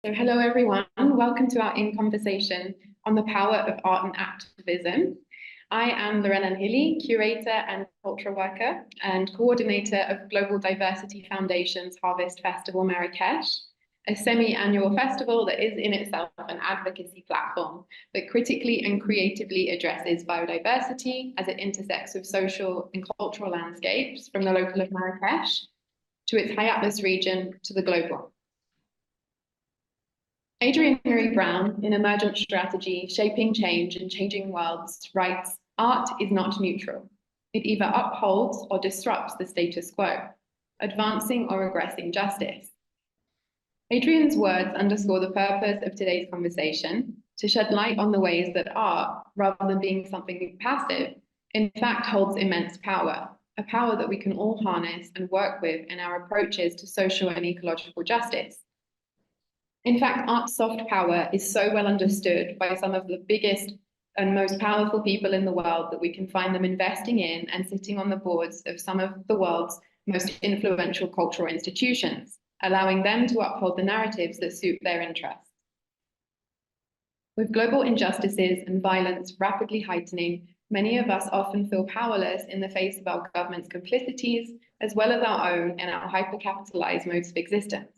So hello everyone, welcome to our in-conversation on the power of art and activism. I am Lorena Hilly, curator and cultural worker and coordinator of Global Diversity Foundation's Harvest Festival Marrakesh, a semi-annual festival that is in itself an advocacy platform that critically and creatively addresses biodiversity as it intersects with social and cultural landscapes from the local of Marrakesh to its high atlas region to the global. Adrienne Maree Brown, in Emergent Strategy, Shaping Change and Changing Worlds, writes, "Art is not neutral. It either upholds or disrupts the status quo, advancing or regressing justice." Adrienne's words underscore the purpose of today's conversation, to shed light on the ways that art, rather than being something passive, in fact holds immense power, a power that we can all harness and work with in our approaches to social and ecological justice. In fact, art's soft power is so well understood by some of the biggest and most powerful people in the world that we can find them investing in and sitting on the boards of some of the world's most influential cultural institutions, allowing them to uphold the narratives that suit their interests. With global injustices and violence rapidly heightening, many of us often feel powerless in the face of our government's complicities, as well as our own and our hyper-capitalized modes of existence.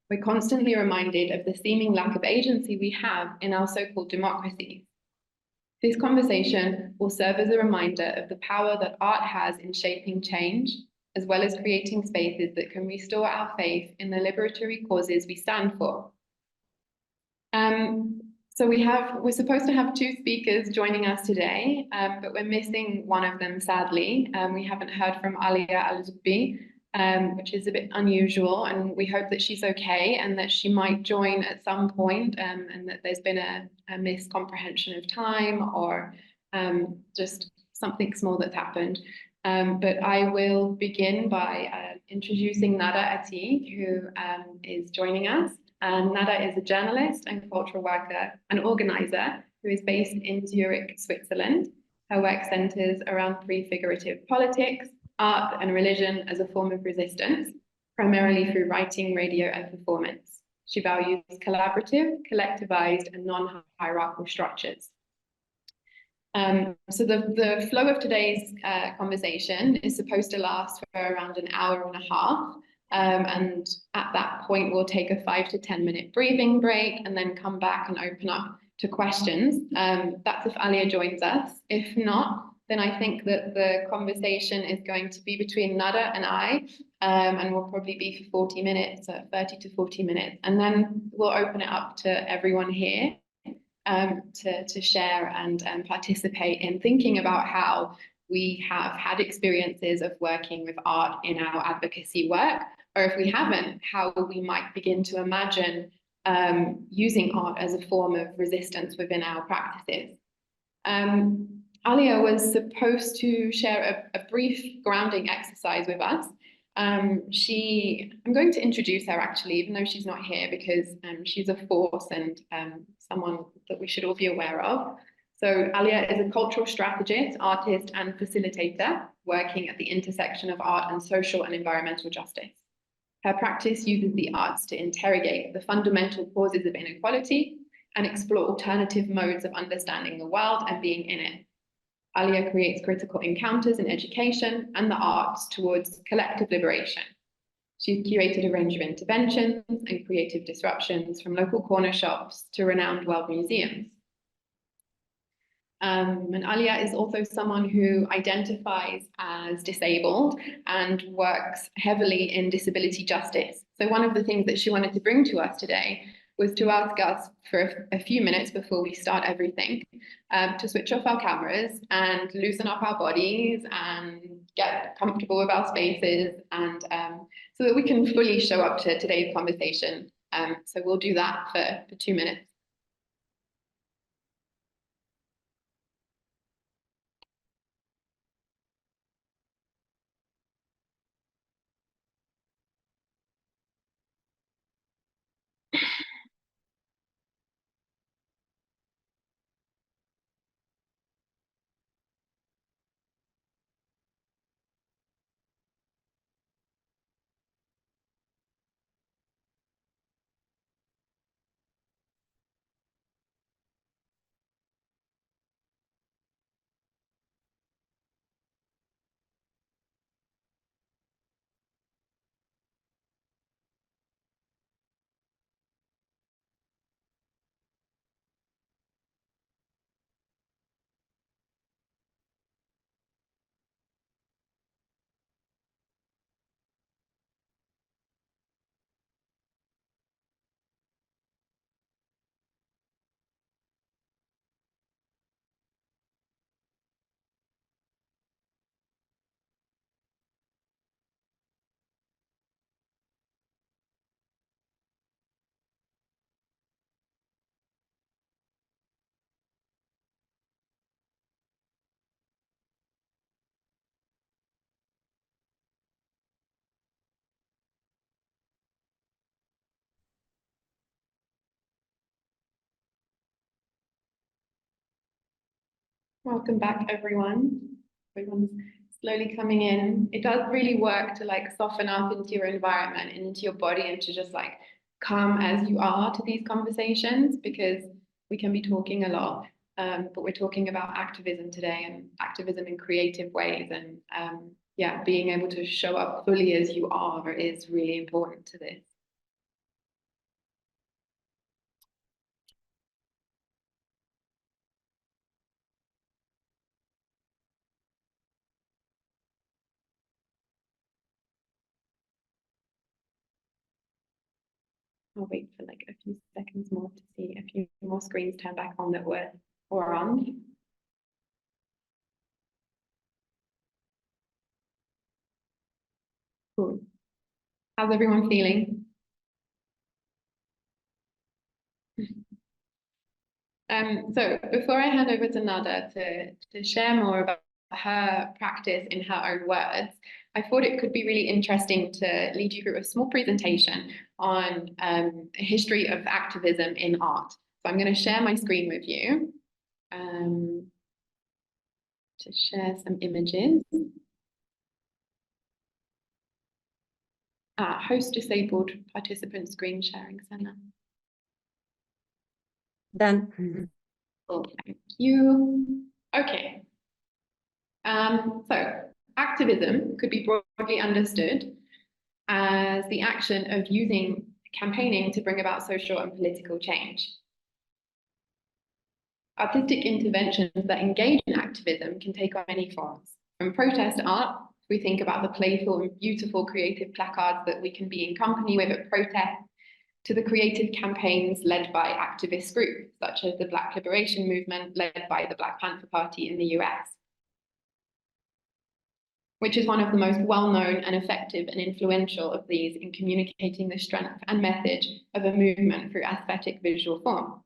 We're constantly reminded of the seeming lack of agency we have in our so-called democracies. This conversation will serve as a reminder of the power that art has in shaping change, as well as creating spaces that can restore our faith in the liberatory causes we stand for. So we're supposed to have two speakers joining us today, but we're missing one of them, sadly. We haven't heard from Alia Al-Zubbi, which is a bit unusual, and we hope that she's okay and that she might join at some point, and that there's been a miscomprehension of time or just something small that's happened. But I will begin by introducing Nada Atiq, who is joining us. And Nada is a journalist and cultural worker and organizer who is based in Zurich, Switzerland. Her work centers around prefigurative politics, art and religion as a form of resistance, primarily through writing, radio, and performance. She values collaborative, collectivized, and non-hierarchical structures. So the flow of today's conversation is supposed to last for around an hour and a half. And at that point, we'll take a 5 to 10 minute breathing break and then come back and open up to questions. That's if Alia joins us. If not, then I think that the conversation is going to be between Nada and I, and will probably be for 40 minutes, 30 to 40 minutes. And then we'll open it up to everyone here to share and participate in thinking about how we have had experiences of working with art in our advocacy work, or if we haven't, how we might begin to imagine using art as a form of resistance within our practices. Alia was supposed to share a brief grounding exercise with us. I'm going to introduce her actually, even though she's not here, because she's a force and someone that we should all be aware of. So Alia is a cultural strategist, artist, and facilitator working at the intersection of art and social and environmental justice. Her practice uses the arts to interrogate the fundamental causes of inequality and explore alternative modes of understanding the world and being in it. Alia creates critical encounters in education and the arts towards collective liberation. She's curated a range of interventions and creative disruptions from local corner shops to renowned world museums. And Alia is also someone who identifies as disabled and works heavily in disability justice. So one of the things that she wanted to bring to us today was to ask us for a few minutes before we start everything to switch off our cameras and loosen up our bodies and get comfortable with our spaces, and so that we can fully show up to today's conversation. So we'll do that for 2 minutes. Welcome back, everyone. Everyone's slowly coming in. It does really work to like soften up into your environment and into your body and to just like come as you are to these conversations, because we can be talking a lot, but we're talking about activism today, and activism in creative ways. And yeah, being able to show up fully as you are is really important to this. I'll wait for like a few seconds more to see a few more screens turn back on that were on. Cool. How's everyone feeling? So before I hand over to Nada to share more about her practice in her own words, I thought it could be really interesting to lead you through a small presentation on a history of activism in art. So I'm going to share my screen with you to share some images. Host disabled participant screen sharing center. Done. Cool, thank you. Okay. So activism could be broadly understood as the action of using campaigning to bring about social and political change. Artistic interventions that engage in activism can take on many forms. From protest art, we think about the playful and beautiful creative placards that we can be in company with at protests, to the creative campaigns led by activist groups, such as the Black Liberation Movement led by the Black Panther Party in the US, which is one of the most well-known and effective and influential of these in communicating the strength and message of a movement through aesthetic visual form.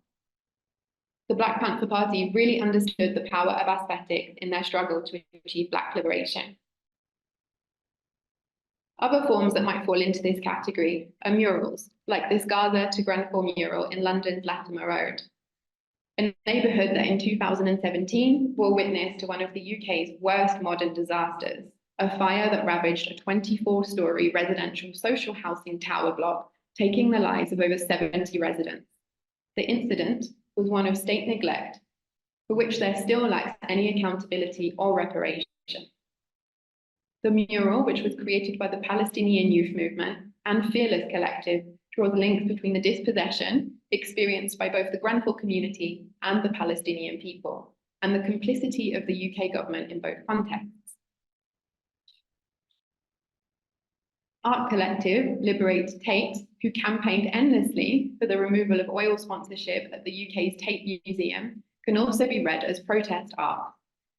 The Black Panther Party really understood the power of aesthetics in their struggle to achieve Black liberation. Other forms that might fall into this category are murals, like this Gaza to Grenfell mural in London's Latimer Road, a neighbourhood that in 2017 bore witness to one of the UK's worst modern disasters, a fire that ravaged a 24-storey residential social housing tower block, taking the lives of over 70 residents. The incident was one of state neglect, for which there still lacks any accountability or reparation. The mural, which was created by the Palestinian Youth Movement and Fearless Collective, draws links between the dispossession experienced by both the Grenfell community and the Palestinian people, and the complicity of the UK government in both contexts. Art collective Liberate Tate, who campaigned endlessly for the removal of oil sponsorship at the UK's Tate Museum, can also be read as protest art.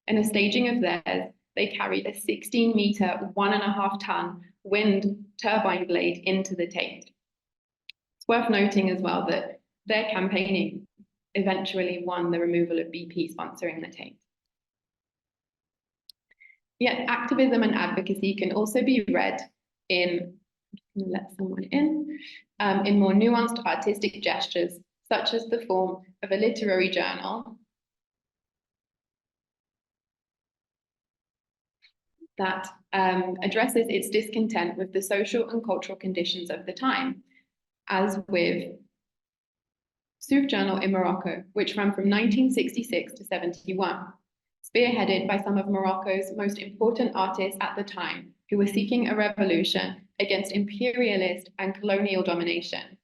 In a staging of theirs, they carried a 16-metre, 1.5-ton wind turbine blade into the Tate. It's worth noting as well that their campaigning eventually won the removal of BP sponsoring the Tate. Yet activism and advocacy can also be read in, let someone in more nuanced artistic gestures, such as the form of a literary journal that addresses its discontent with the social and cultural conditions of the time, as with Souf Journal in Morocco, which ran from 1966 to 71, spearheaded by some of Morocco's most important artists at the time, who were seeking a revolution against imperialist and colonial domination.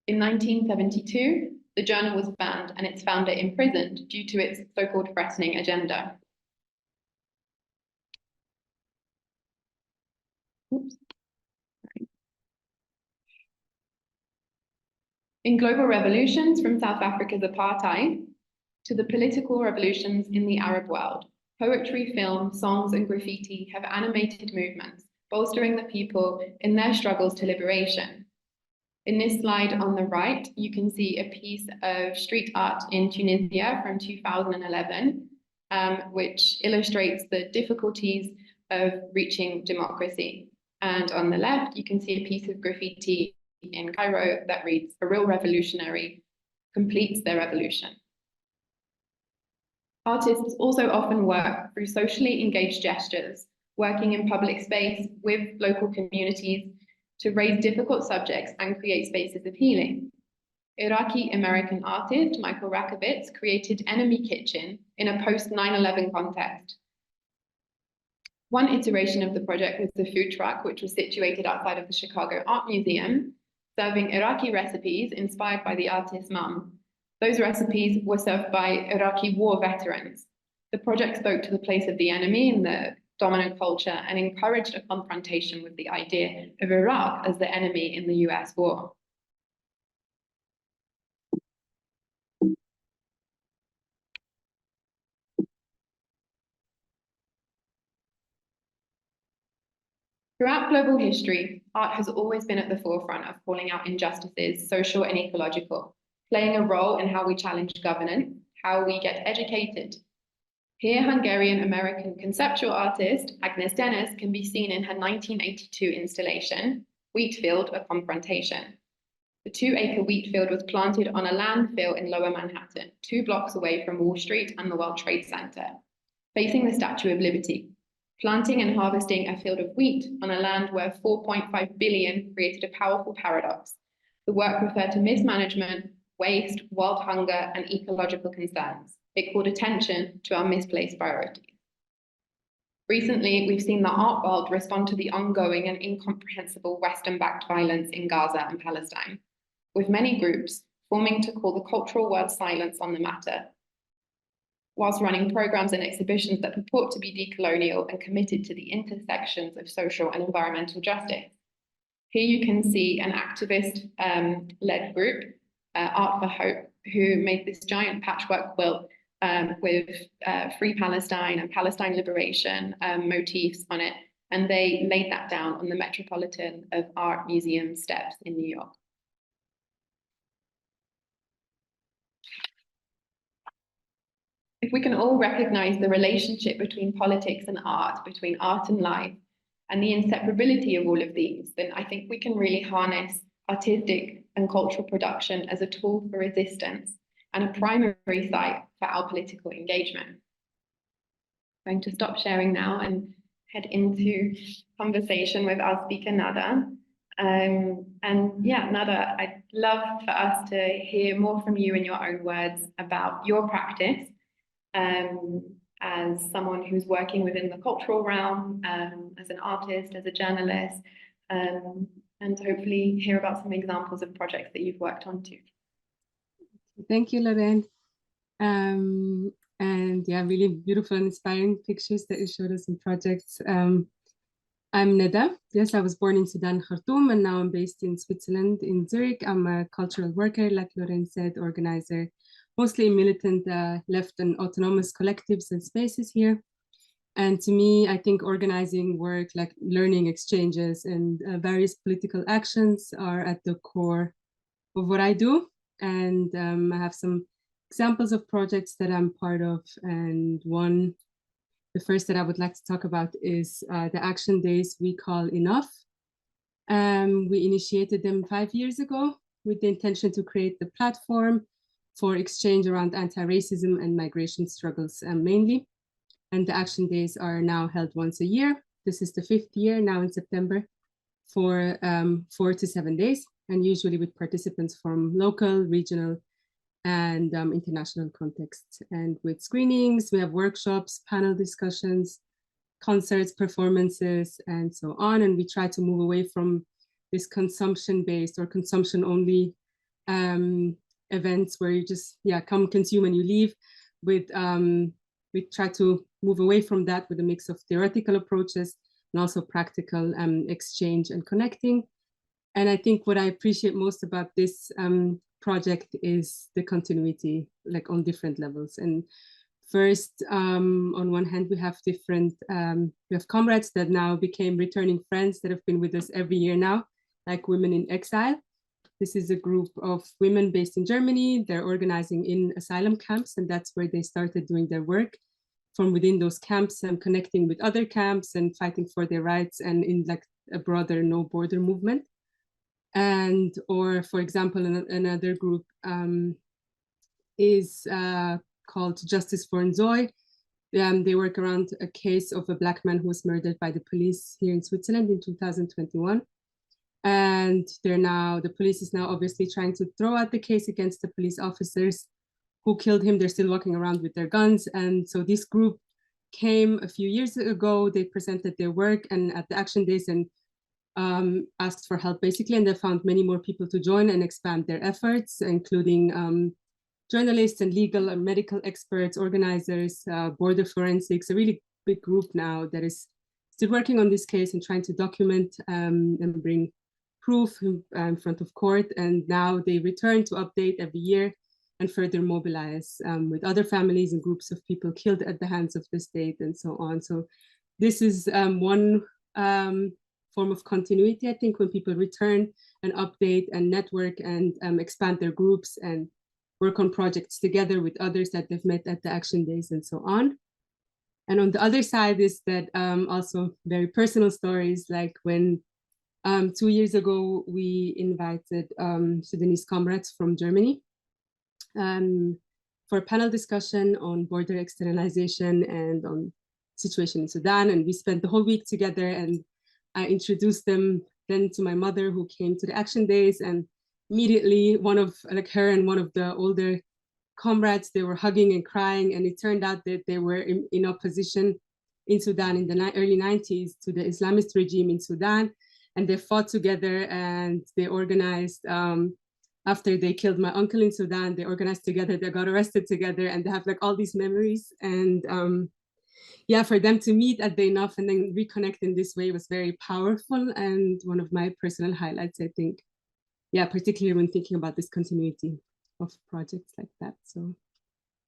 In 1972, the journal was banned and its founder imprisoned due to its so-called threatening agenda. Oops. In global revolutions, from South Africa's apartheid to the political revolutions in the Arab world, poetry, film, songs, and graffiti have animated movements, bolstering the people in their struggles to liberation. In this slide on the right, you can see a piece of street art in Tunisia from 2011, which illustrates the difficulties of reaching democracy. And on the left, you can see a piece of graffiti in Cairo that reads, "A real revolutionary completes their revolution." Artists also often work through socially engaged gestures, working in public space with local communities to raise difficult subjects and create spaces of healing. Iraqi-American artist Michael Rakowitz created Enemy Kitchen in a post-9/11 context. One iteration of the project was the food truck, which was situated outside of the Chicago Art Museum, serving Iraqi recipes inspired by the artist's mum. Those recipes were served by Iraqi war veterans. The project spoke to the place of the enemy in the dominant culture and encouraged a confrontation with the idea of Iraq as the enemy in the US war. Throughout global history, art has always been at the forefront of calling out injustices, social and ecological, playing a role in how we challenge governance, how we get educated. Here, Hungarian-American conceptual artist Agnes Dennis can be seen in her 1982 installation, Wheatfield, A Confrontation. The 2-acre wheat field was planted on a landfill in Lower Manhattan, 2 blocks away from Wall Street and the World Trade Center, facing the Statue of Liberty. Planting and harvesting a field of wheat on a land where 4.5 billion created a powerful paradox. The work referred to mismanagement, waste, world hunger, and ecological concerns. It called attention to our misplaced priorities. Recently, we've seen the art world respond to the ongoing and incomprehensible Western-backed violence in Gaza and Palestine, with many groups forming to call the cultural word silence on the matter, whilst running programs and exhibitions that purport to be decolonial and committed to the intersections of social and environmental justice. Here you can see an activist-led group, Art for Hope, who made this giant patchwork quilt with Free Palestine and Palestine Liberation motifs on it, and they laid that down on the Metropolitan of Art Museum steps in New York. If we can all recognize the relationship between politics and art, between art and life, and the inseparability of all of these, then I think we can really harness artistic and cultural production as a tool for resistance and a primary site for our political engagement. I'm going to stop sharing now and head into conversation with our speaker, Nada. And yeah, Nada, I'd love for us to hear more from you in your own words about your practice as someone who's working within the cultural realm, as an artist, as a journalist, and hopefully hear about some examples of projects that you've worked on too. Thank you, Lorraine. And yeah, really beautiful and inspiring pictures that you showed us in projects. I'm Neda. Yes, I was born in Sudan, Khartoum, and now I'm based in Switzerland, in Zurich. I'm a cultural worker, like Lorraine said, organizer, mostly militant left and autonomous collectives and spaces here. And to me, I think organizing work, like learning exchanges and various political actions are at the core of what I do. And I have some examples of projects that I'm part of. And the first that I would like to talk about is the action days we call Enough. We initiated them 5 years ago with the intention to create the platform for exchange around anti-racism and migration struggles mainly. And the action days are now held once a year. This is the 5th year now in September for 4 to 7 days, and usually with participants from local, regional, and international contexts. And with screenings, we have workshops, panel discussions, concerts, performances, and so on. And we try to move away from this consumption-based or consumption-only events where you just come consume and you leave. We try to move away from that with a mix of theoretical approaches and also practical exchange and connecting. And I think what I appreciate most about this project is the continuity, like on different levels. And first, on one hand, we have comrades that now became returning friends that have been with us every year now, like Women in Exile. This is a group of women based in Germany. They're organizing in asylum camps, and that's where they started doing their work from within those camps and connecting with other camps and fighting for their rights and in like a broader no border movement. Or for example, another group is called Justice for Nzoy. They work around a case of a Black man who was murdered by the police here in Switzerland in 2021. And the police is now obviously trying to throw out the case against the police officers who killed him. They're still walking around with their guns. And so this group came a few years ago. They presented their work and at the action days and asked for help basically. And they found many more people to join and expand their efforts, including journalists and legal and medical experts, organizers, border forensics, a really big group now that is still working on this case and trying to document and bring proof in front of court. And now they return to update every year and further mobilize with other families and groups of people killed at the hands of the state and so on. So this is one form of continuity, I think, when people return and update and network and expand their groups and work on projects together with others that they've met at the action days and so on. And on the other side is that also very personal stories, like when 2 years ago, we invited Sudanese comrades from Germany for a panel discussion on border externalization and on situation in Sudan. And we spent the whole week together, and I introduced them then to my mother, who came to the action days, and immediately one of her and one of the older comrades, they were hugging and crying. And it turned out that they were in opposition in Sudan in the early 90s to the Islamist regime in Sudan. And they fought together and they organized, after they killed my uncle in Sudan, they organized together, they got arrested together, and they have like all these memories. And yeah, for them to meet at the enough and then reconnect in this way was very powerful. And one of my personal highlights, I think. Yeah, particularly when thinking about this continuity of projects like that. So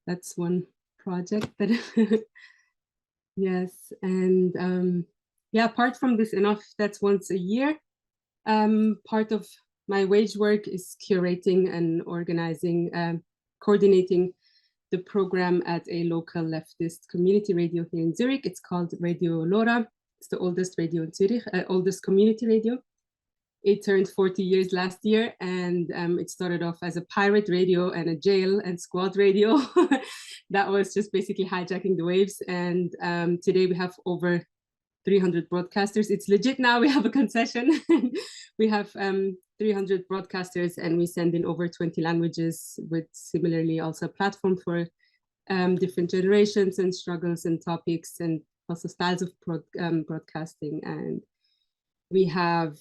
that's one project that, yes. And yeah, apart from this enough, that's once a year. Part of my wage work is curating and organizing, coordinating the program at a local leftist community radio here in Zurich. It's called Radio Lora. It's the oldest radio in Zurich, oldest community radio. It turned 40 years last year, and it started off as a pirate radio and a jail and squad radio that was just basically hijacking the waves. And today we have over 300 broadcasters. It's legit now, we have a concession. We have 300 broadcasters, and we send in over 20 languages, with similarly also a platform for different generations and struggles and topics and also styles of broadcasting. And we have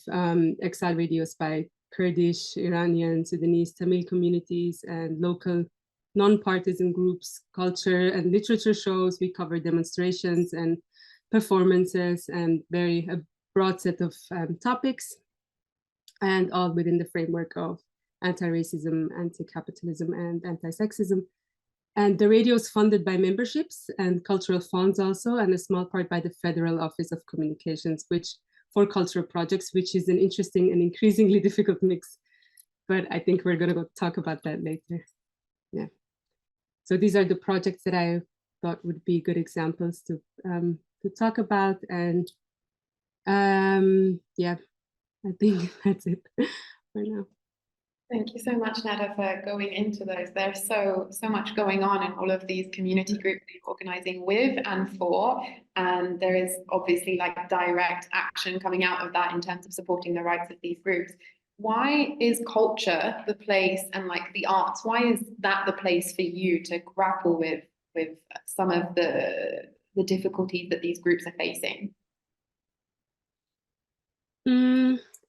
exile radios by Kurdish, Iranian, Sudanese, Tamil communities and local non-partisan groups, culture and literature shows. We cover demonstrations and performances and a broad set of topics, and all within the framework of anti-racism, anti-capitalism, and anti-sexism. And the radio is funded by memberships and cultural funds also, and a small part by the Federal Office of Communications, for cultural projects, which is an interesting and increasingly difficult mix. But I think we're going to go talk about that later. Yeah. So these are the projects that I thought would be good examples to talk about. And yeah, I think that's it for now. Thank you so much, Nada, for going into those. There's so much going on in all of these community groups that you're organizing with and for, and there is obviously like direct action coming out of that in terms of supporting the rights of these groups. Why is culture the place, and like the arts, why is that the place for you to grapple with some of the difficulties that these groups are facing?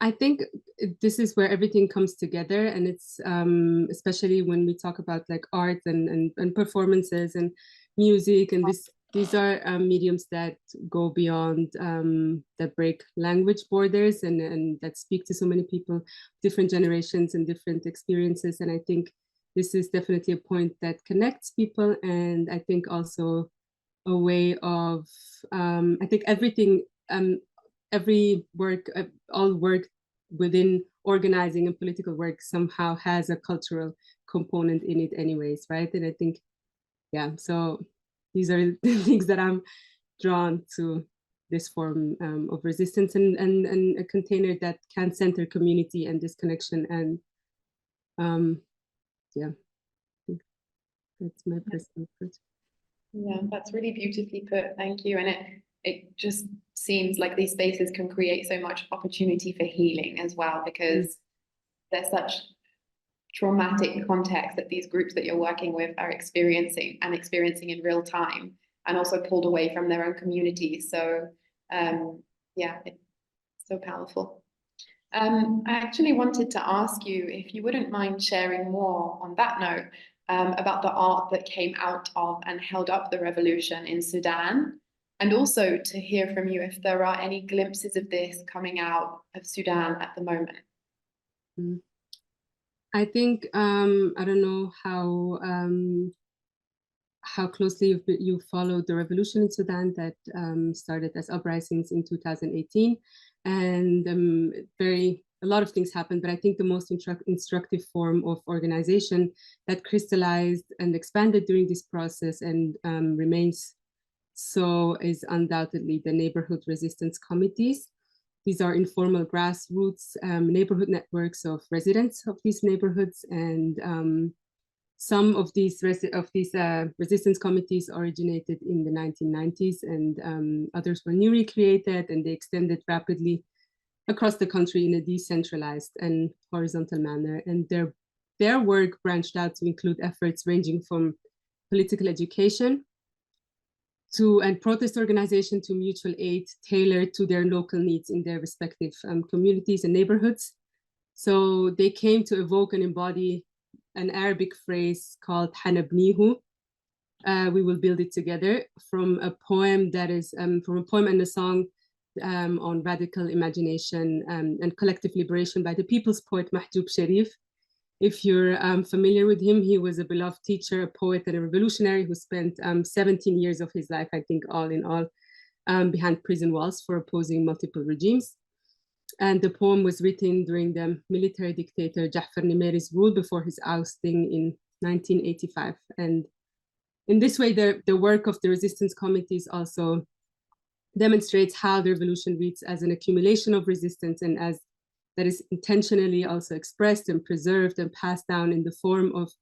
I think this is where everything comes together, and it's especially when we talk about like art and performances and music, and these are mediums that go beyond, that break language borders and that speak to so many people, different generations and different experiences. And I think this is definitely a point that connects people, and I think also a way of, I think everything, every work, all work within organizing and political work somehow has a cultural component in it anyways, right? And I think, yeah, so these are the things that I'm drawn to, this form of resistance and a container that can center community and this connection. And yeah. That's my personal approach. Yeah, that's really beautifully put. Thank you. And it just seems like these spaces can create so much opportunity for healing as well, because there's such traumatic context that these groups that you're working with are experiencing in real time, and also pulled away from their own communities. So yeah, it's so powerful. I actually wanted to ask you if you wouldn't mind sharing more on that note about the art that came out of and held up the revolution in Sudan, and also to hear from you if there are any glimpses of this coming out of Sudan at the moment. I think I don't know how closely you followed the revolution in Sudan that started as uprisings in 2018, and a lot of things happened, but I think the most instructive form of organization that crystallized and expanded during this process and remains so is undoubtedly the neighborhood resistance committees. These are informal grassroots neighborhood networks of residents of these neighborhoods, and some of these resistance committees originated in the 1990s, and others were newly created, and they extended rapidly across the country in a decentralized and horizontal manner. And their work branched out to include efforts ranging from political education and protest organization to mutual aid tailored to their local needs in their respective communities and neighborhoods. So they came to evoke and embody an Arabic phrase called Hanabnihu, we will build it together, from a poem and a song on radical imagination and collective liberation by the people's poet Mahjoub Sharif. If you're familiar with him, he was a beloved teacher, a poet, and a revolutionary who spent 17 years of his life, I think, all in all, behind prison walls for opposing multiple regimes. And the poem was written during the military dictator Ja'far Nimeri's rule before his ousting in 1985. And in this way, the work of the resistance committees also demonstrates how the revolution reads as an accumulation of resistance, and as that is intentionally also expressed and preserved and passed down in the form of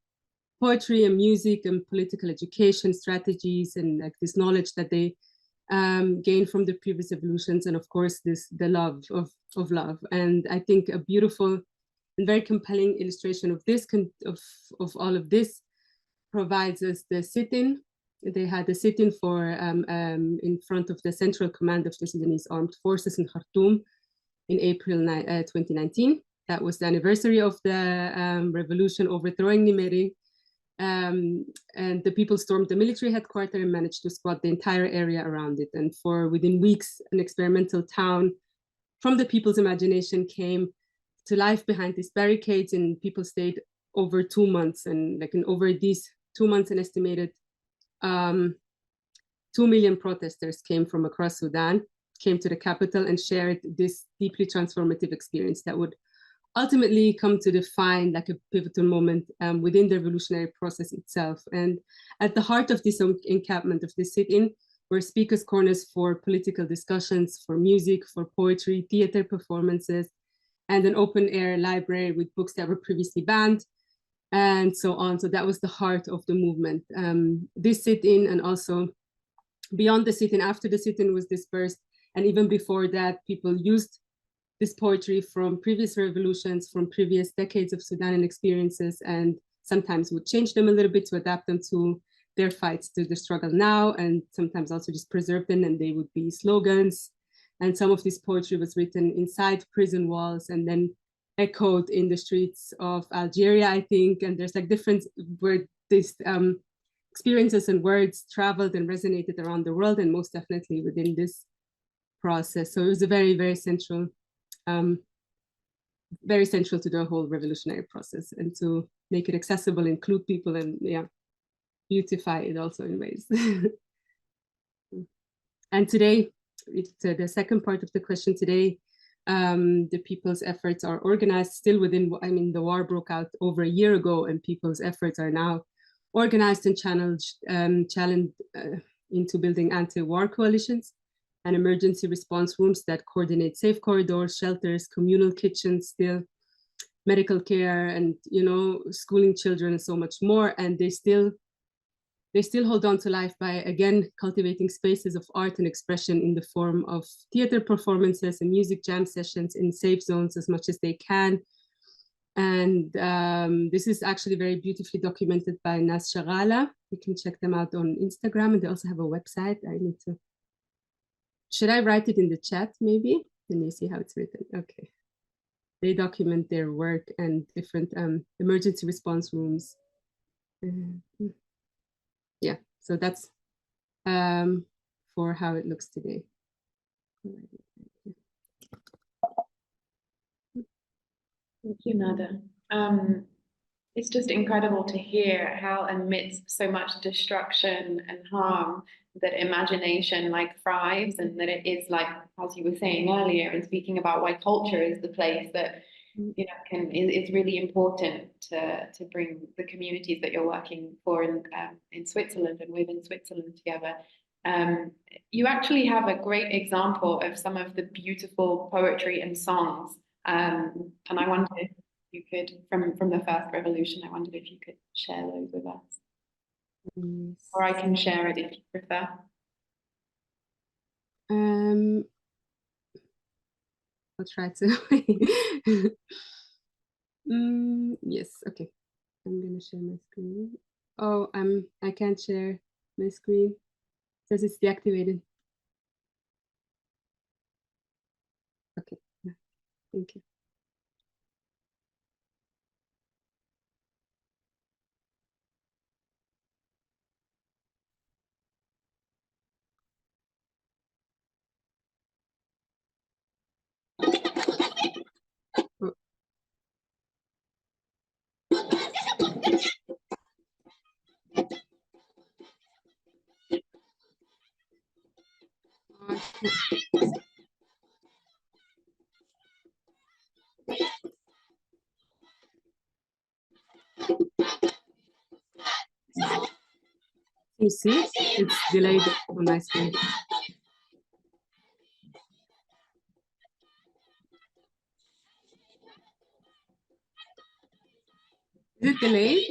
poetry and music and political education strategies, and like this knowledge that they gained from the previous revolutions, and of course the love of love. And I think a beautiful and very compelling illustration of this of all of this provides us the sit-in. They had a sit-in in front of the Central Command of the Sudanese Armed Forces in Khartoum in April 2019. That was the anniversary of the revolution overthrowing Nimeri. And the people stormed the military headquarters and managed to squat the entire area around it. And within weeks, an experimental town from the people's imagination came to life behind these barricades, and people stayed over 2 months. And over these 2 months, an estimated 2 million protesters came from across Sudan, came to the capital and shared this deeply transformative experience that would ultimately come to define like a pivotal moment within the revolutionary process itself. And at the heart of this encampment, of this sit-in, were speakers' corners for political discussions, for music, for poetry, theater performances, and an open-air library with books that were previously banned, and so on. So that was the heart of the movement. This sit-in, and also beyond the sit-in, after the sit-in was dispersed, and even before that, people used this poetry from previous revolutions, from previous decades of Sudan experiences, and sometimes would change them a little bit to adapt them to their fights, to the struggle now, and sometimes also just preserve them, and they would be slogans. And some of this poetry was written inside prison walls and then echoed in the streets of Algeria, I think. And there's like different where these experiences and words traveled and resonated around the world, and most definitely within this process. So it was a very, very central to the whole revolutionary process, and to make it accessible, include people, and beautify it also in ways. And today, it's the second part of the question today. The people's efforts are organized still within, the war broke out over a year ago, and people's efforts are now organized and channeled into building anti-war coalitions and emergency response rooms that coordinate safe corridors, shelters, communal kitchens, still medical care, and schooling children, and so much more. And they still they still hold on to life by, again, cultivating spaces of art and expression in the form of theater performances and music jam sessions in safe zones as much as they can. And this is actually very beautifully documented by Nas Shagala. You can check them out on Instagram, and they also have a website. I need to, should I write it in the chat maybe? Let me see how it's written. Okay. They document their work and different emergency response rooms. Yeah, so that's for how it looks today. Thank you, Nada. It's just incredible to hear how amidst so much destruction and harm that imagination like thrives, and that it is like, as you were saying earlier and speaking about why culture is the place that, you know, is really important to bring the communities that you're working for in Switzerland and within Switzerland together. You actually have a great example of some of the beautiful poetry and songs. And I wondered if you could, from the first revolution, I wondered if you could share those with us. Or I can share it if you prefer. I'll try to. Yes, okay. I'm gonna share my screen. Oh, I can't share my screen. It says it's deactivated. Okay, yeah. Thank you. Oh. You see, it's delayed on my screen. Is it delayed?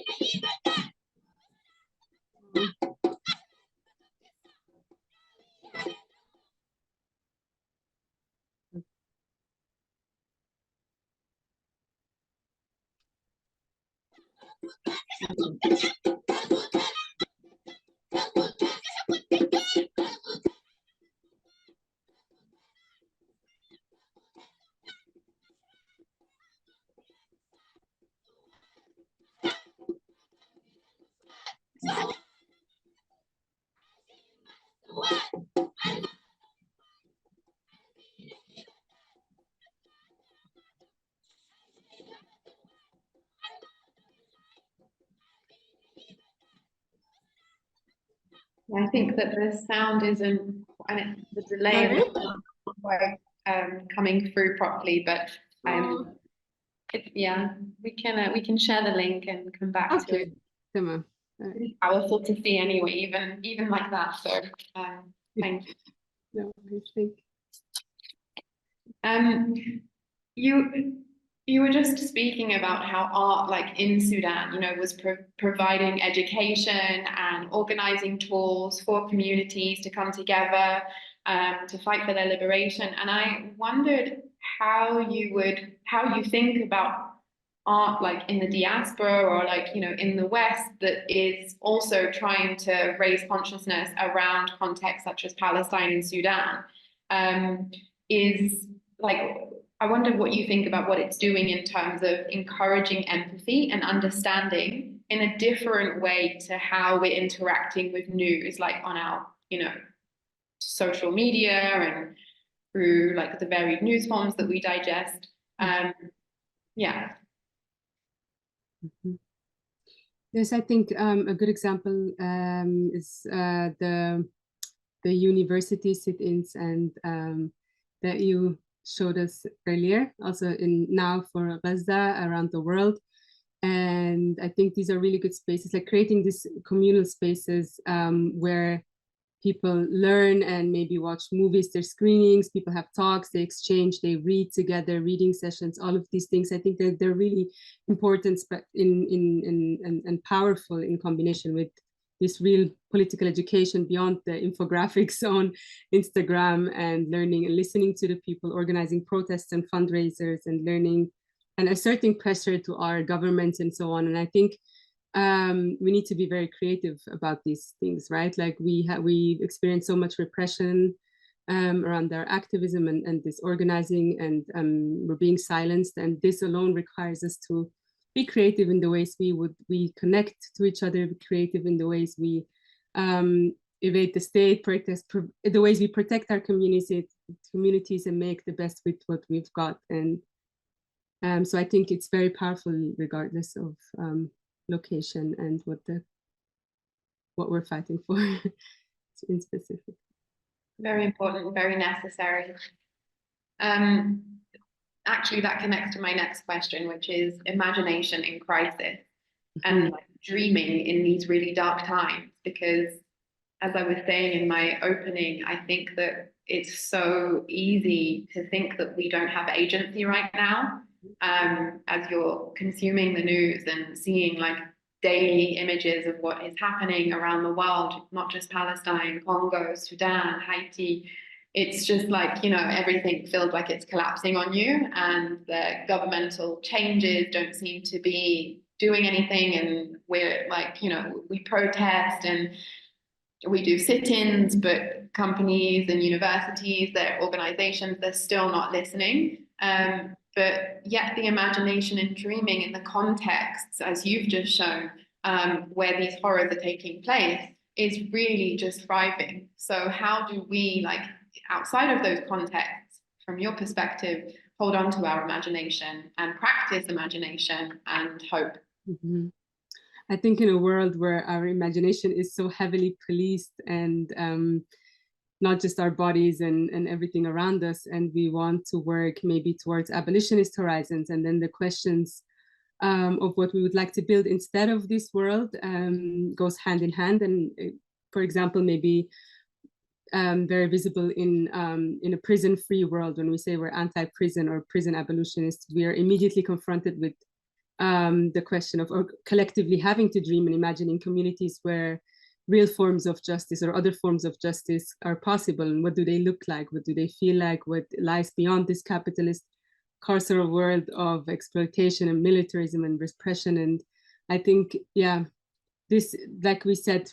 I think that the sound isn't, and the delay is quite coming through properly, but yeah, we can share the link and come back to it. Come on. It's powerful to see anyway, even like that. So thank you. No, I think. You were just speaking about how art, like in Sudan, you know, was providing education and organizing tools for communities to come together to fight for their liberation. And I wondered how you think about art, like in the diaspora or like, you know, in the West, that is also trying to raise consciousness around contexts such as Palestine and Sudan. Is like, I wonder what you think about what it's doing in terms of encouraging empathy and understanding in a different way to how we're interacting with news, like on our, you know, social media and through like the varied news forms that we digest. Yeah. Yes, I think a good example is the university sit-ins and that you showed us earlier, also in now for Gaza around the world. And I think these are really good spaces, like creating these communal spaces where people learn and maybe watch movies, there's screenings, people have talks, they exchange, they read together, reading sessions, all of these things. I think that they're really important and powerful in combination with this real political education beyond the infographics on Instagram, and learning and listening to the people, organizing protests and fundraisers, and learning and asserting pressure to our governments and so on. And I think we need to be very creative about these things, right? Like we experience so much repression around our activism and this organizing, and we're being silenced. And this alone requires us to be creative in the ways we connect to each other, be creative in the ways we evade the state, the ways we protect our communities and make the best with what we've got. And so I think it's very powerful regardless of location and what we're fighting for in specific. Very important, very necessary. Actually, that connects to my next question, which is imagination in crisis and like dreaming in these really dark times. Because as I was saying in my opening, I think that it's so easy to think that we don't have agency right now. As you're consuming the news and seeing like daily images of what is happening around the world, not just Palestine, Congo, Sudan, Haiti. It's just like, you know, everything feels like it's collapsing on you, and the governmental changes don't seem to be doing anything. And we're like, you know, we protest and we do sit-ins, but companies and universities, their organizations, they're still not listening. But yet the imagination and dreaming in the contexts, as you've just shown, where these horrors are taking place, is really just thriving. So how do we, like, outside of those contexts, from your perspective, hold on to our imagination and practice imagination and hope? Mm-hmm. I think in a world where our imagination is so heavily policed, and not just our bodies and everything around us, and we want to work maybe towards abolitionist horizons, and then the questions of what we would like to build instead of this world goes hand in hand. And for example, maybe very visible in a prison-free world, when we say we're anti-prison or prison abolitionists, we are immediately confronted with the question of collectively having to dream and imagining communities where real forms of justice or other forms of justice are possible. And what do they look like? What do they feel like? What lies beyond this capitalist carceral world of exploitation and militarism and repression? And I think, yeah, this, like we said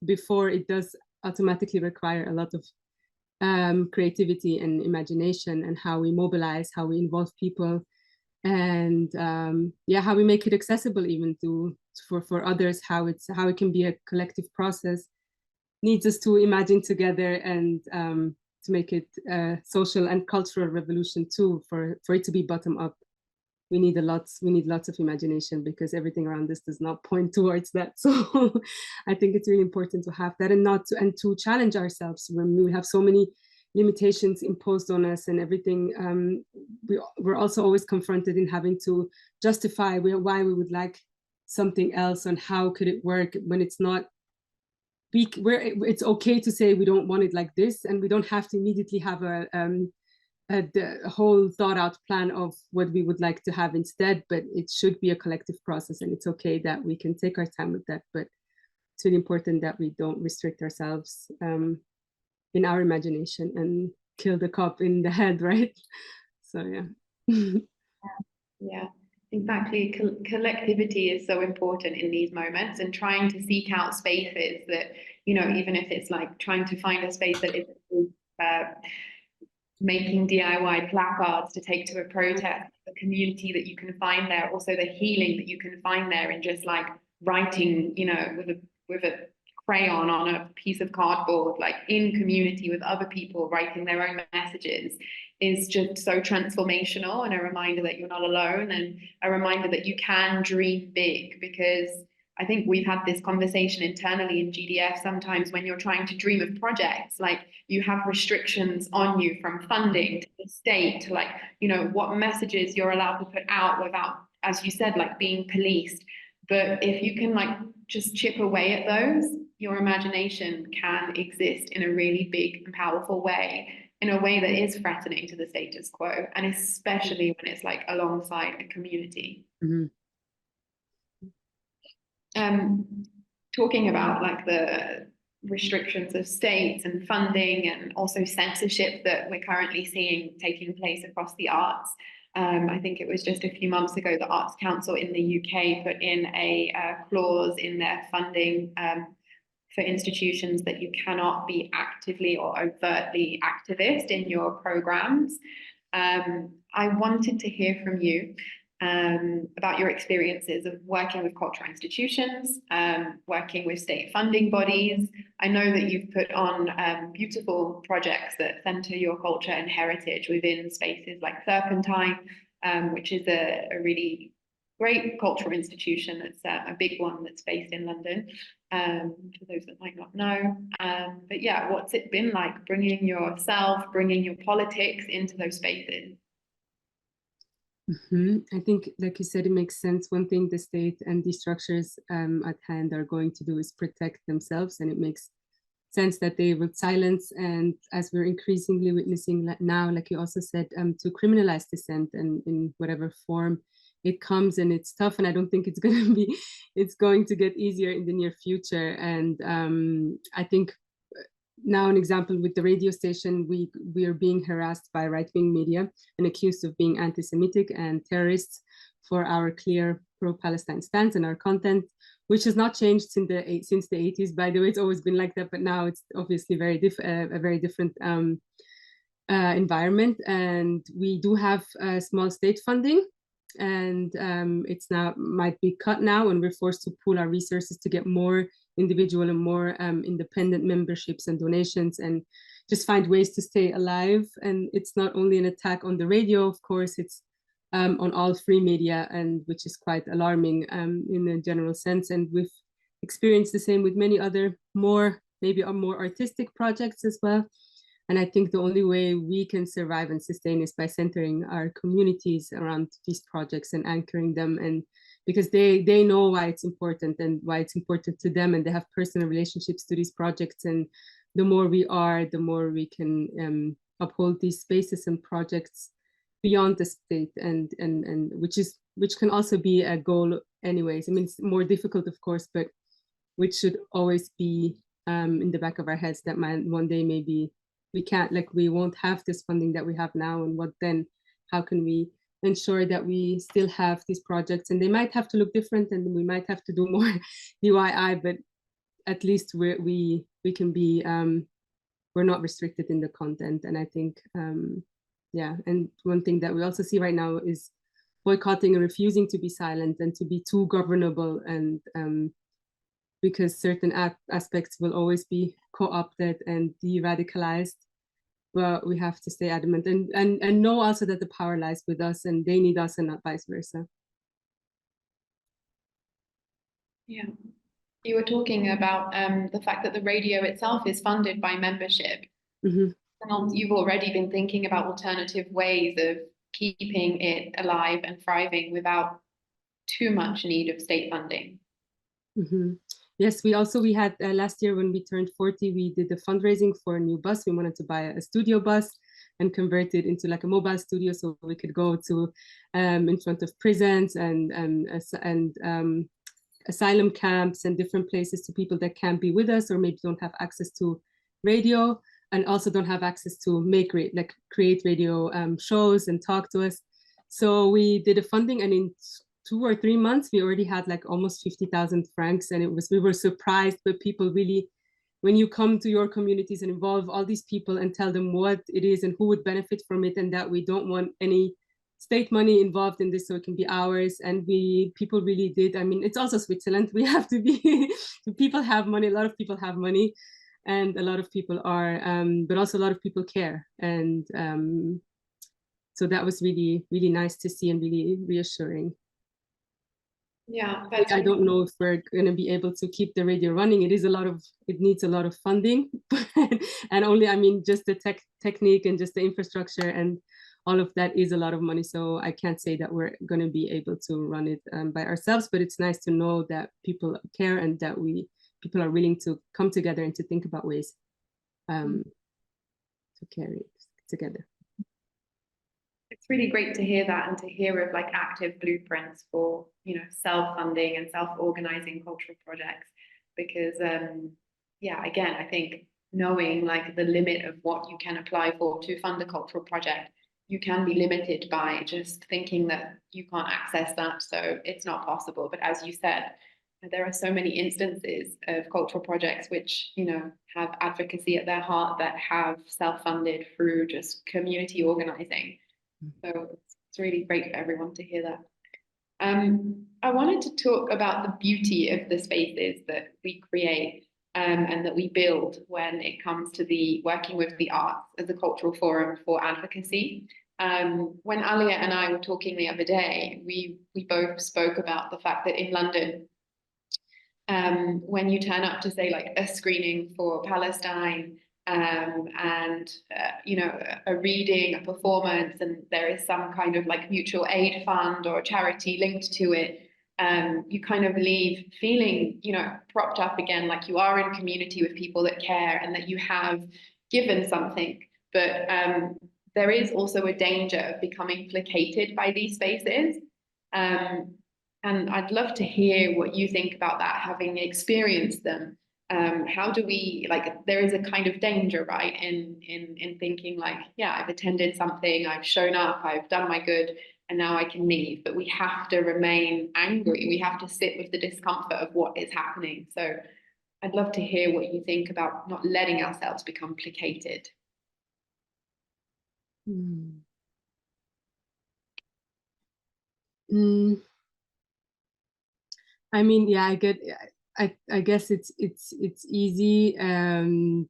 before, it does automatically require a lot of creativity and imagination, and how we mobilize, how we involve people, and yeah, how we make it accessible even for others, how it can be a collective process, needs us to imagine together, and to make it a social and cultural revolution too, for it to be bottom up. We need lots of imagination, because everything around us does not point towards that. So I think it's really important to have that, and to challenge ourselves when we have so many limitations imposed on us and everything. We're also always confronted in having to justify why we would like something else, and how could it work when it's not. It's okay to say we don't want it like this, and we don't have to immediately have a whole thought out plan of what we would like to have instead, but it should be a collective process, and it's okay that we can take our time with that. But it's really important that we don't restrict ourselves in our imagination and kill the cop in the head, right? So yeah. Yeah, exactly. Collectivity is so important in these moments, and trying to seek out spaces that, you know, even if it's like trying to find a space that is making DIY placards to take to a protest, the community that you can find there, also the healing that you can find there, and just like writing, you know, with a crayon on a piece of cardboard, like in community with other people writing their own messages, is just so transformational, and a reminder that you're not alone, and a reminder that you can dream big. Because I think we've had this conversation internally in GDF sometimes, when you're trying to dream of projects, like you have restrictions on you from funding to the state to, like, you know, what messages you're allowed to put out without, as you said, like being policed. But if you can like just chip away at those, your imagination can exist in a really big and powerful way, in a way that is threatening to the status quo, and especially when it's like alongside a community. Mm-hmm. talking about like the restrictions of states and funding and also censorship that we're currently seeing taking place across the arts. I think it was just a few months ago the Arts Council in the UK put in a clause in their funding for institutions that you cannot be actively or overtly activist in your programs. I wanted to hear from you about your experiences of working with cultural institutions, working with state funding bodies. I know that you've put on beautiful projects that center your culture and heritage within spaces like Serpentine, which is a really great cultural institution. It's a big one that's based in London, for those that might not know. But yeah, what's it been like bringing yourself, bringing your politics into those spaces? I think, like you said, it makes sense. One thing the state and the structures at hand are going to do is protect themselves, and it makes sense that they would silence, and as we're increasingly witnessing now, like you also said, to criminalize dissent and in whatever form it comes, and it's tough, and I don't think it's going to get easier in the near future. And I think now an example with the radio station, we are being harassed by right-wing media and accused of being anti-Semitic and terrorists for our clear pro-Palestine stance and our content, which has not changed since the 80s. By the way, it's always been like that, but now it's obviously a very different environment. And we do have small state funding, and it's now might be cut now, and we're forced to pool our resources to get more individual and more independent memberships and donations, and just find ways to stay alive. And it's not only an attack on the radio, of course, it's on all free media, and which is quite alarming in a general sense. And we've experienced the same with many other more artistic projects as well. And I think the only way we can survive and sustain is by centering our communities around these projects and anchoring them, and because they know why it's important and why it's important to them, and they have personal relationships to these projects. And the more we are, the more we can uphold these spaces and projects beyond the state, and which can also be a goal anyways. I mean, it's more difficult, of course, but which should always be in the back of our heads, that one day maybe we won't have this funding that we have now, and what then? How can we ensure that we still have these projects? And they might have to look different, and we might have to do more DIY, but at least we can be, we're not restricted in the content. And I think, yeah, and one thing that we also see right now is boycotting and refusing to be silent and to be too governable, and because certain aspects will always be co-opted and de-radicalized. But we have to stay adamant and know also that the power lies with us, and they need us and not vice versa. Yeah. You were talking about the fact that the radio itself is funded by membership. And you've already been thinking about alternative ways of keeping it alive and thriving without too much need of state funding. Yes, we had last year when we turned 40, we did the fundraising for a new bus. We wanted to buy a studio bus and convert it into like a mobile studio, so we could go to in front of prisons and asylum camps and different places to people that can't be with us, or maybe don't have access to radio, and also don't have access to create radio shows and talk to us. So we did a funding, and in 2 or 3 months, we already had like almost 50,000 francs. And we were surprised, but people really, when you come to your communities and involve all these people and tell them what it is and who would benefit from it, and that we don't want any state money involved in this, so it can be ours. And people really did. I mean, it's also Switzerland. We have to be, people have money, a lot of people have money, and a lot of people are, but also a lot of people care. And so that was really, really nice to see and really reassuring. Yeah, I don't know if we're going to be able to keep the radio running. It needs a lot of funding, and only, I mean, just the technique and just the infrastructure and all of that is a lot of money. So I can't say that we're going to be able to run it by ourselves, but it's nice to know that people care and that people are willing to come together and to think about ways to carry it together. It's really great to hear that, and to hear of like active blueprints for, self-funding and self-organizing cultural projects. because yeah, again, I think knowing like the limit of what you can apply for to fund a cultural project, you can be limited by just thinking that you can't access that, so it's not possible. But as you said, there are so many instances of cultural projects which, you know, have advocacy at their heart, that have self-funded through just community organizing. So it's really great for everyone to hear that. I wanted to talk about the beauty of the spaces that we create and that we build when it comes to the working with the arts as a cultural forum for advocacy. When Alia and I were talking the other day, we both spoke about the fact that in London, when you turn up to say like a screening for Palestine, and you know, a reading, a performance, and there is some kind of like mutual aid fund or charity linked to it, you kind of leave feeling, you know, propped up again, like you are in community with people that care and that you have given something. But there is also a danger of becoming placated by these spaces. And I'd love to hear what you think about that, having experienced them. How do we, like, there is a kind of danger, right, in thinking like, yeah, I've attended something, I've shown up, I've done my good, and now I can leave. But we have to remain angry. We have to sit with the discomfort of what is happening. So I'd love to hear what you think about not letting ourselves become placated. Mm. Mm. I mean, yeah, I get. I guess it's easy, and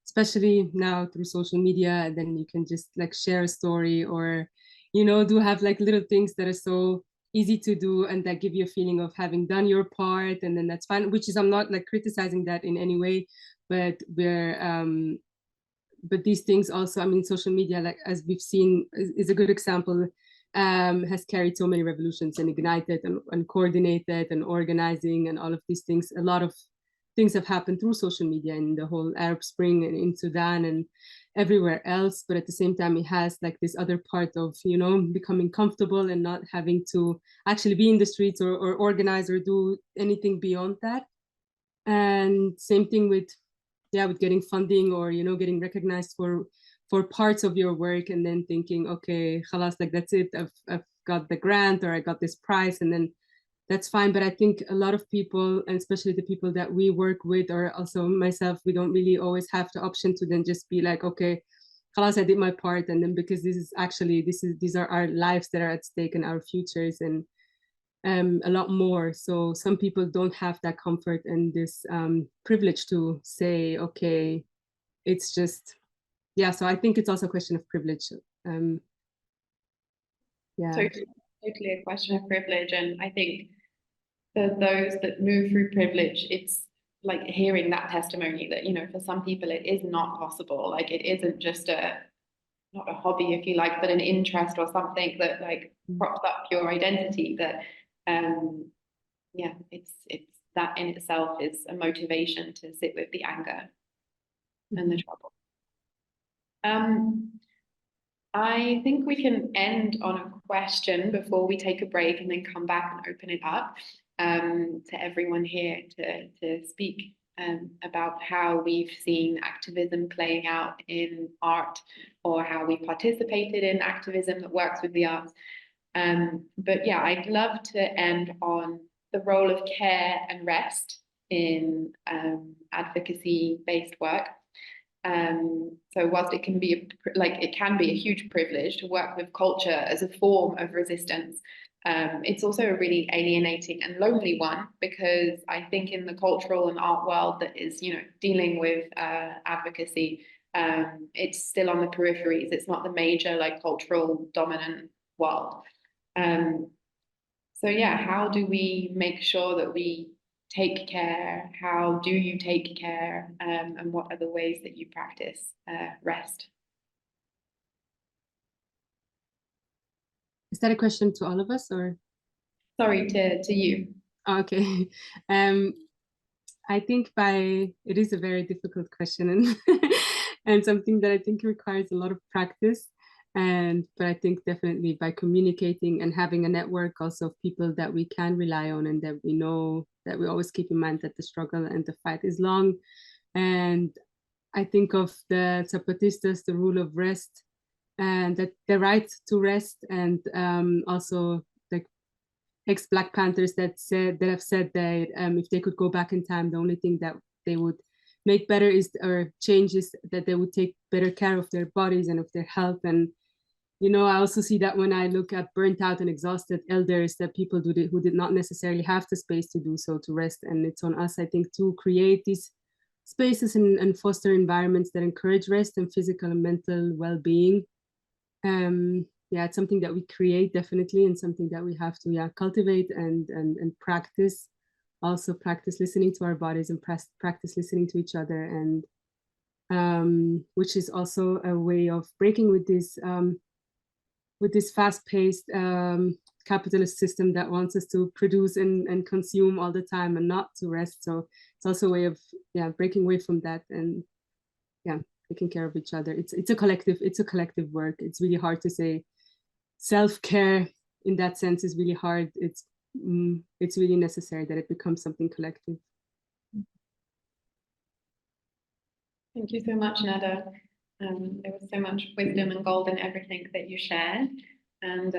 especially now through social media, and then you can just like share a story, or you know, do have like little things that are so easy to do and that give you a feeling of having done your part, and then that's fine. Which is, I'm not like criticizing that in any way, but but these things also, I mean, social media, like as we've seen, is a good example. Has carried so many revolutions and ignited and coordinated and organizing and all of these things. A lot of things have happened through social media in the whole Arab Spring and in Sudan and everywhere else. But at the same time, it has like this other part of, you know, becoming comfortable and not having to actually be in the streets or organize or do anything beyond that. And same thing with, yeah, with getting funding, or, you know, getting recognized for parts of your work, and then thinking, okay, khalas, like that's it, I've got the grant, or I got this prize, and then that's fine. But I think a lot of people, and especially the people that we work with, or also myself, we don't really always have the option to then just be like, okay, khalas, I did my part. And then because these are our lives that are at stake and our futures, and a lot more. So some people don't have that comfort and this privilege to say, okay, it's just, yeah. So I think it's also a question of privilege. Yeah. Totally a question of privilege. And I think for those that move through privilege, it's like hearing that testimony that, you know, for some people it is not possible. Like it isn't just not a hobby, if you like, but an interest or something that like props up your identity. That yeah, it's that in itself is a motivation to sit with the anger and the trouble. I think we can end on a question before we take a break and then come back and open it up to everyone here to speak about how we've seen activism playing out in art, or how we participated in activism that works with the arts. But yeah, I'd love to end on the role of care and rest in advocacy-based work. So whilst it can be a huge privilege to work with culture as a form of resistance, it's also a really alienating and lonely one, because I think in the cultural and art world that is, you know, dealing with advocacy, it's still on the peripheries. It's not the major like cultural dominant world. So yeah, how do we make sure that we take care? How do you take care? And what are the ways that you practice rest? Is that a question to all of us, or? Sorry, to you. Okay. I think it is a very difficult question, and and something that I think requires a lot of practice. But I think definitely by communicating and having a network also of people that we can rely on and that we know, that we always keep in mind that the struggle and the fight is long. And I think of the Zapatistas, the rule of rest, and that the right to rest, and also like ex-Black Panthers that have said that if they could go back in time, the only thing that they would make better is, or changes, that they would take better care of their bodies and of their health. And you know, I also see that when I look at burnt out and exhausted elders, that people who did not necessarily have the space to do so, to rest. And it's on us, I think, to create these spaces and foster environments that encourage rest and physical and mental well-being. Yeah, it's something that we create definitely, and something that we have to cultivate and practice. Also practice listening to our bodies and practice listening to each other, and which is also a way of breaking with this fast-paced capitalist system that wants us to produce and consume all the time and not to rest. So it's also a way of breaking away from that and taking care of each other. It's a collective work. It's really hard to say self-care in that sense is really hard. It's really necessary that it becomes something collective. Thank you so much, Nada. There was so much wisdom and gold in everything that you shared. And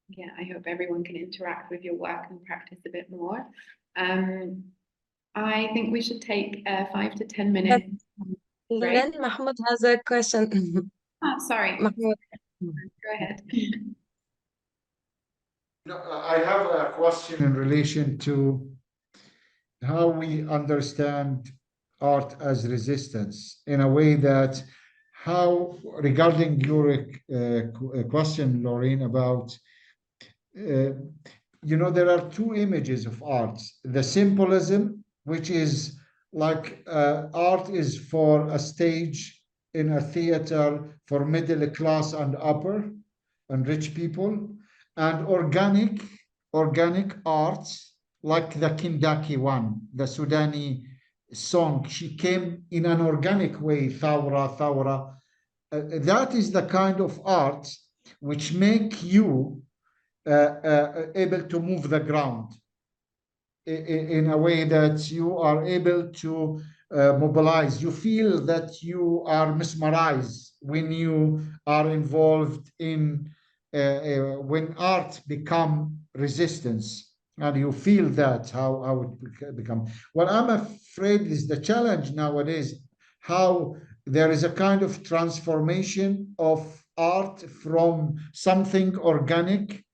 yeah, I hope everyone can interact with your work and practice a bit more. I think we should take a 5 to 10 minute break. Then Mahmoud has a question. Sorry. Mahmoud. Go ahead. No, I have a question in relation to how we understand art as resistance, in a way that regarding your question, Laureen, about, there are two images of art. The symbolism, which is like art is for a stage in a theater for middle class and upper and rich people, and organic art, like the Kindaki one, the Sudani song. She came in an organic way, Thawra, Thawra. That is the kind of art which make you able to move the ground in a way that you are able to mobilize. You feel that you are mesmerized when you are involved in when art become resistance, and you feel that how it become. What I'm afraid is the challenge nowadays, how there is a kind of transformation of art from something organic,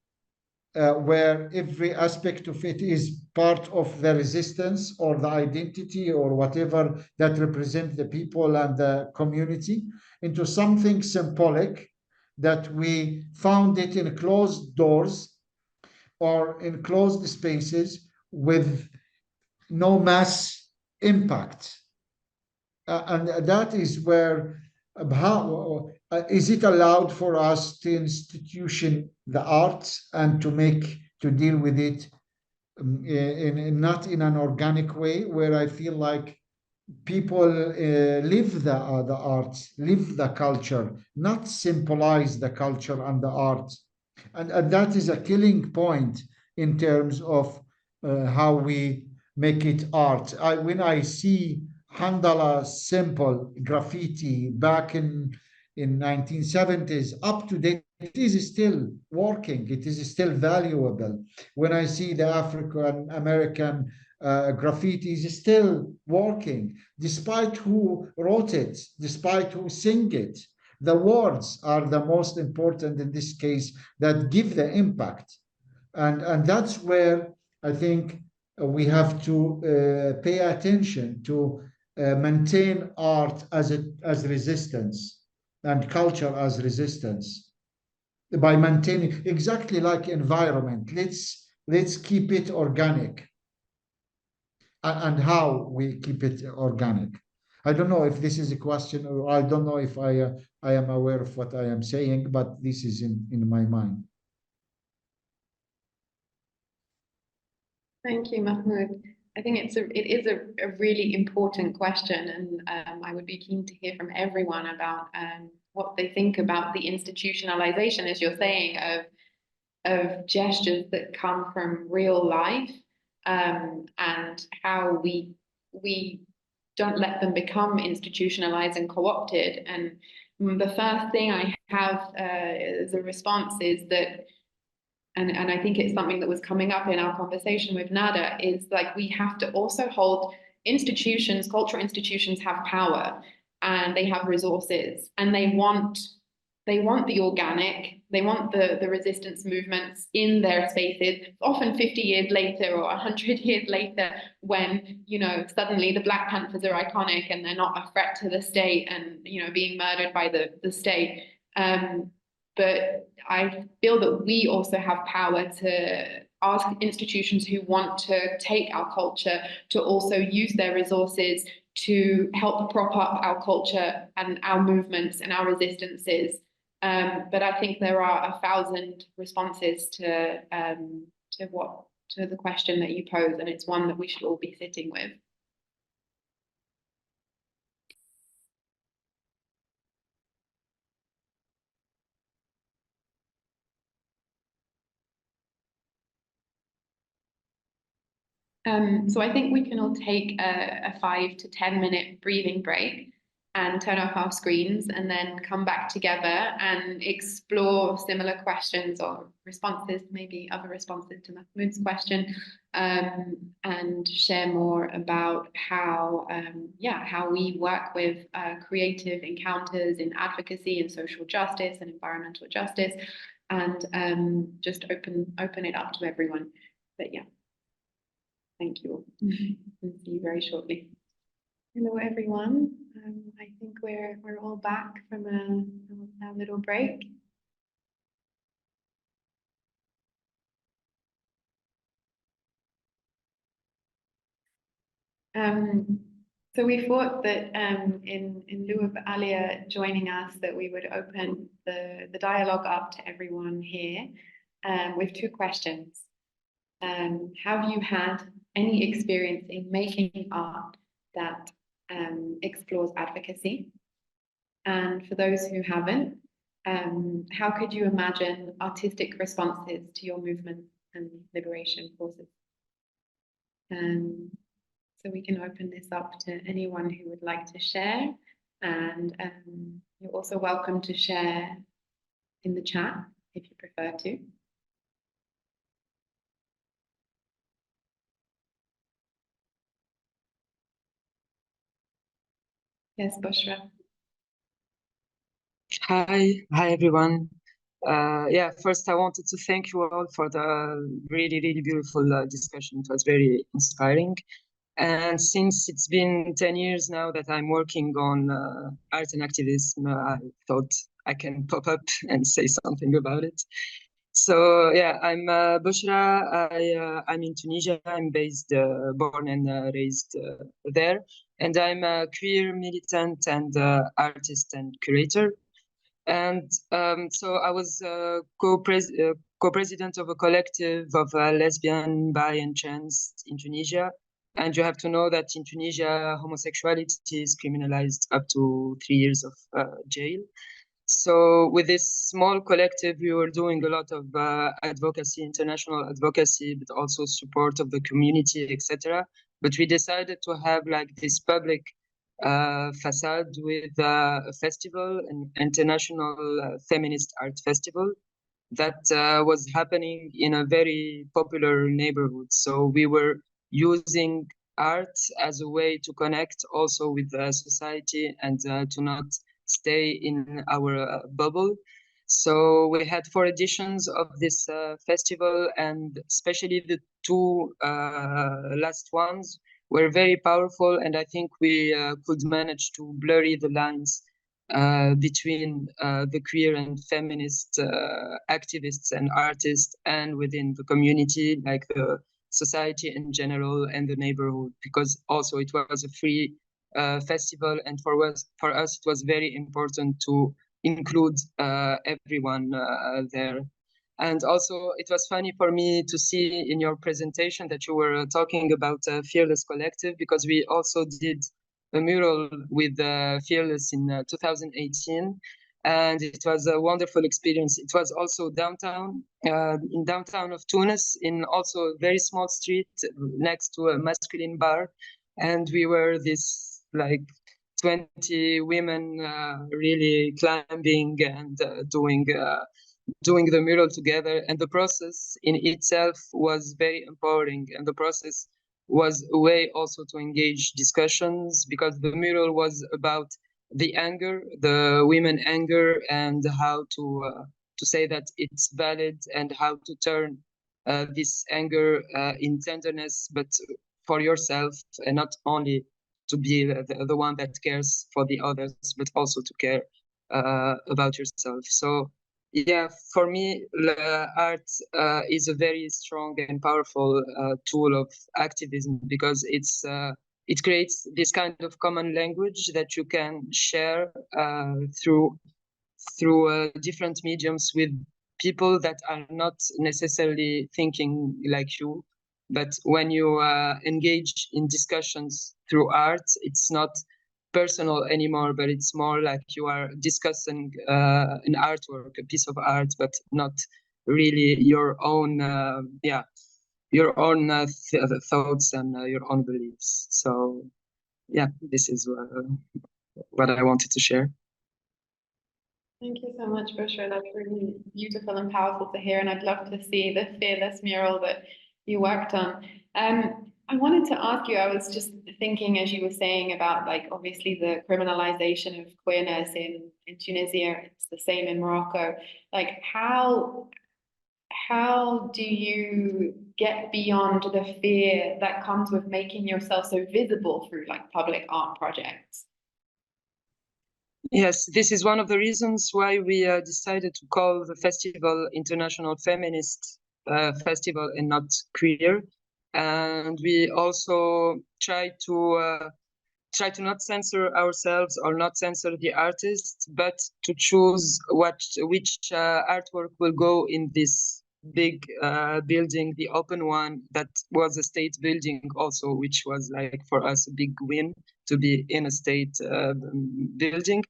where every aspect of it is part of the resistance or the identity or whatever that represent the people and the community, into something symbolic that we found it in closed doors or in closed spaces with no mass impact. And that is where, how is it allowed for us to institution the arts and to deal with it not in an organic way, where I feel like people live the arts, live the culture, not symbolize the culture and the art. And that is a killing point in terms of how we make it art. When I see Handala simple graffiti back in 1970s up to date, it is still working, it is still valuable. When I see the African American graffiti is still working, despite who wrote it, despite who sing it. The words are the most important in this case, that give the impact. And that's where I think we have to pay attention to maintain art as resistance and culture as resistance, by maintaining, exactly like environment. Let's keep it organic. And how we keep it organic. I don't know if this is a question, or I don't know if I am aware of what I am saying, but this is in my mind. Thank you, Mahmoud. I think it is a really important question, and I would be keen to hear from everyone about what they think about the institutionalization, as you're saying, of gestures that come from real life, and how we don't let them become institutionalized and co-opted. And the first thing I have as a response is that, and I think it's something that was coming up in our conversation with Nada, is like we have to also hold institutions, cultural institutions have power and they have resources, and they want the organic, they want the resistance movements in their spaces, often 50 years later or 100 years later, when, you know, suddenly the Black Panthers are iconic and they're not a threat to the state and, you know, being murdered by the state. But I feel that we also have power to ask institutions who want to take our culture to also use their resources to help prop up our culture and our movements and our resistances. But I think there are 1,000 responses to the question that you pose, and it's one that we should all be sitting with. So I think we can all take a 5 to 10 minute breathing break and turn off our screens, and then come back together and explore similar questions or responses, maybe other responses to Mahmoud's question, and share more about how we work with creative encounters in advocacy and social justice and environmental justice, and just open it up to everyone. But yeah. Thank you. And see you very shortly. Hello, everyone. I think we're all back from a little break. So we thought that in lieu of Alia joining us, that we would open the dialogue up to everyone here with 2 questions. Have you had any experience in making art that explores advocacy? And for those who haven't, how could you imagine artistic responses to your movement and liberation causes? So we can open this up to anyone who would like to share, and you're also welcome to share in the chat if you prefer to. Yes, Bushra. Hi everyone. Yeah, first I wanted to thank you all for the really beautiful discussion. It was very inspiring. And since it's been 10 years now that I'm working on art and activism, I thought I can pop up and say something about it. So yeah, I'm Bushra. I'm in Tunisia. I'm based, born and raised there. And I'm a queer militant and artist and curator. And so I was co-president of a collective of lesbian, bi, and trans in Tunisia. And you have to know that in Tunisia, homosexuality is criminalized up to 3 years of jail. So with this small collective, we were doing a lot of advocacy, international advocacy, but also support of the community, etc. But we decided to have like this public facade with a festival, an international feminist art festival that was happening in a very popular neighborhood. So we were using art as a way to connect also with society and to not stay in our bubble. So we had 4 editions of this festival, and especially the 2 last ones were very powerful, and I think we could manage to blurry the lines between the queer and feminist activists and artists, and within the community, like the society in general and the neighborhood, because also it was a free festival, and for us it was very important to include everyone there. And also it was funny for me to see in your presentation that you were talking about Fearless Collective, because we also did a mural with Fearless in 2018, and it was a wonderful experience. It was also downtown, in downtown of Tunis, in also a very small street next to a masculine bar, and we were this like 20 women really climbing and doing the mural together, and the process in itself was very empowering, and the process was a way also to engage discussions, because the mural was about the anger, the women anger, and how to say that it's valid, and how to turn this anger in tenderness, but for yourself, and not only to be the one that cares for the others, but also to care about yourself. So yeah, for me, art is a very strong and powerful tool of activism, because it creates this kind of common language that you can share through different mediums with people that are not necessarily thinking like you. But when you engage in discussions through art, it's not personal anymore, but it's more like you are discussing an artwork, a piece of art, but not really your own, your own thoughts and your own beliefs. So yeah, this is what I wanted to share. Thank you so much, Bushra. That's really beautiful and powerful to hear, and I'd love to see the Fearless Mural that you worked on. I wanted to ask you, I was just thinking as you were saying about, like, obviously the criminalization of queerness in Tunisia, it's the same in Morocco. Like, how do you get beyond the fear that comes with making yourself so visible through like public art projects? Yes, this is one of the reasons why we decided to call the festival International Feminist Festival and not queer. And we also try to not censor ourselves or not censor the artists, but to choose which artwork will go in this big building, the open one that was a state building also, which was like for us a big win to be in a state building.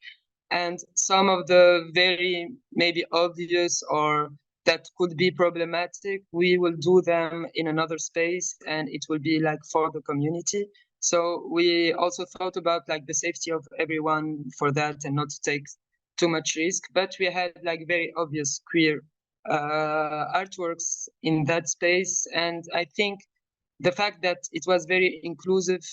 And some of the very maybe obvious or that could be problematic, we will do them in another space, and it will be like for the community. So we also thought about like the safety of everyone for that, and not to take too much risk. But we had like very obvious queer artworks in that space, and I think the fact that it was very inclusive,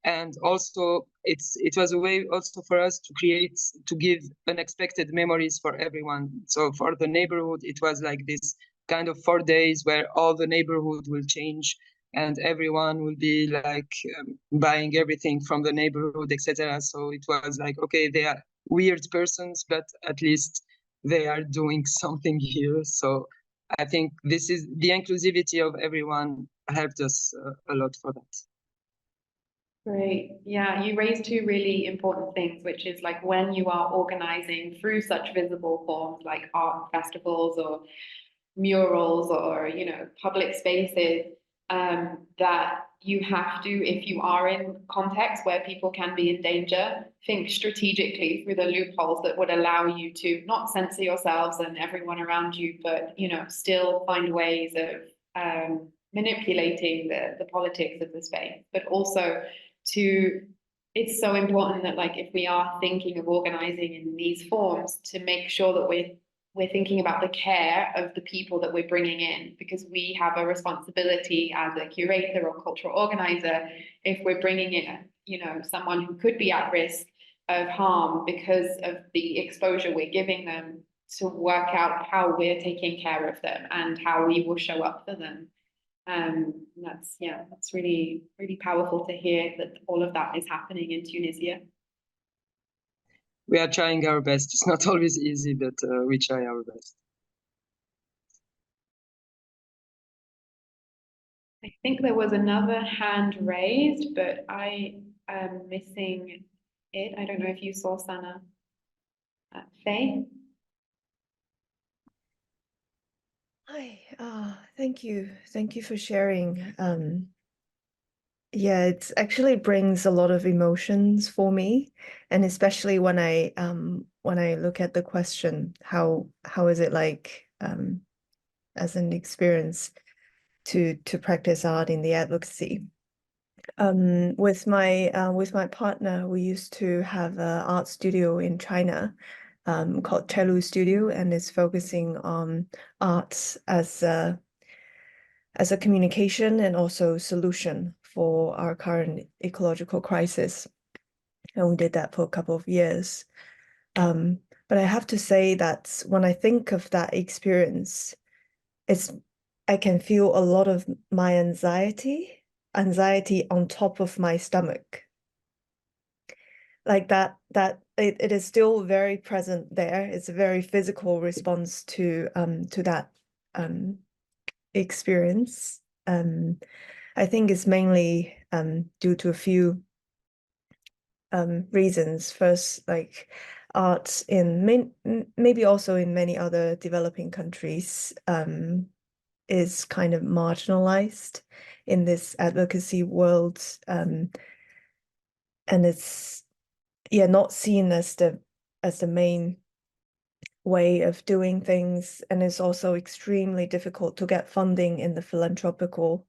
and also it was a way also for us to give unexpected memories for everyone. So for the neighborhood, it was like this kind of 4 days where all the neighborhood will change, and everyone will be like buying everything from the neighborhood, etc. So it was like, okay, they are weird persons, but at least they are doing something here. So I think this is the inclusivity of everyone helped us a lot for that. Great. Yeah, you raised two really important things, which is like when you are organizing through such visible forms like art festivals or murals or, you know, public spaces, that you have to, if you are in contexts where people can be in danger, think strategically through the loopholes that would allow you to not censor yourselves and everyone around you, but, you know, still find ways of manipulating the politics of the space, but also it's so important that, like, if we are thinking of organizing in these forms, to make sure that we're thinking about the care of the people that we're bringing in, because we have a responsibility as a curator or cultural organizer if we're bringing in, you know, someone who could be at risk of harm because of the exposure we're giving them, to work out how we're taking care of them and how we will show up for them. That's really, really powerful to hear that all of that is happening in Tunisia. We are trying our best. It's not always easy, but we try our best. I think there was another hand raised, but I am missing it. I don't know if you saw Sana. Faye? Hi, thank you. Thank you for sharing. Yeah, it actually brings a lot of emotions for me, and especially when I look at the question, how is it like as an experience to practice art in the advocacy. With my partner, we used to have an art studio in China called Chelu Studio, and it's focusing on arts as a communication and also solution for our current ecological crisis. And we did that for a couple of years. But I have to say that when I think of that experience, I can feel a lot of my anxiety on top of my stomach. Like that it is still very present there. It's a very physical response to that experience. I think it's mainly due to a few reasons. First, like art in maybe also in many other developing countries is kind of marginalized in this advocacy world, and it's not seen as the main way of doing things, and it's also extremely difficult to get funding in the philanthropical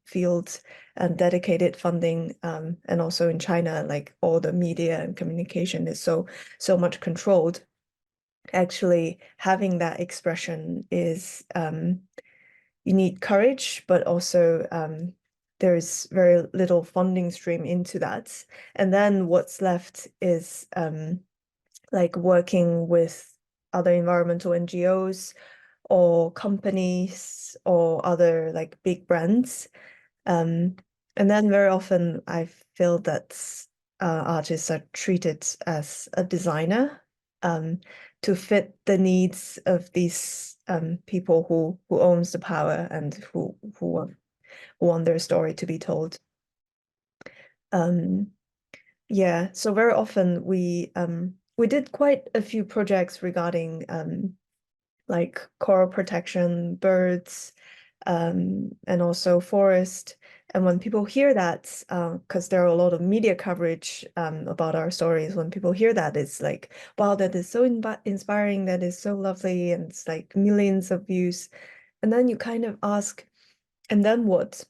field and dedicated funding, and also in China, like all the media and communication is so much controlled. Actually, having that expression is you need courage, but also there's very little funding stream into that. And then what's left is like working with other environmental NGOs or companies or other like big brands. And then very often I feel that artists are treated as a designer to fit the needs of these people who owns the power and who want their story to be told. Yeah, so very often we did quite a few projects regarding like coral protection, birds, and also forest. And when people hear that, because there are a lot of media coverage about our stories, when people hear that, it's like, wow, that is so inspiring, that is so lovely, and it's like millions of views. And then you kind of ask, and then what?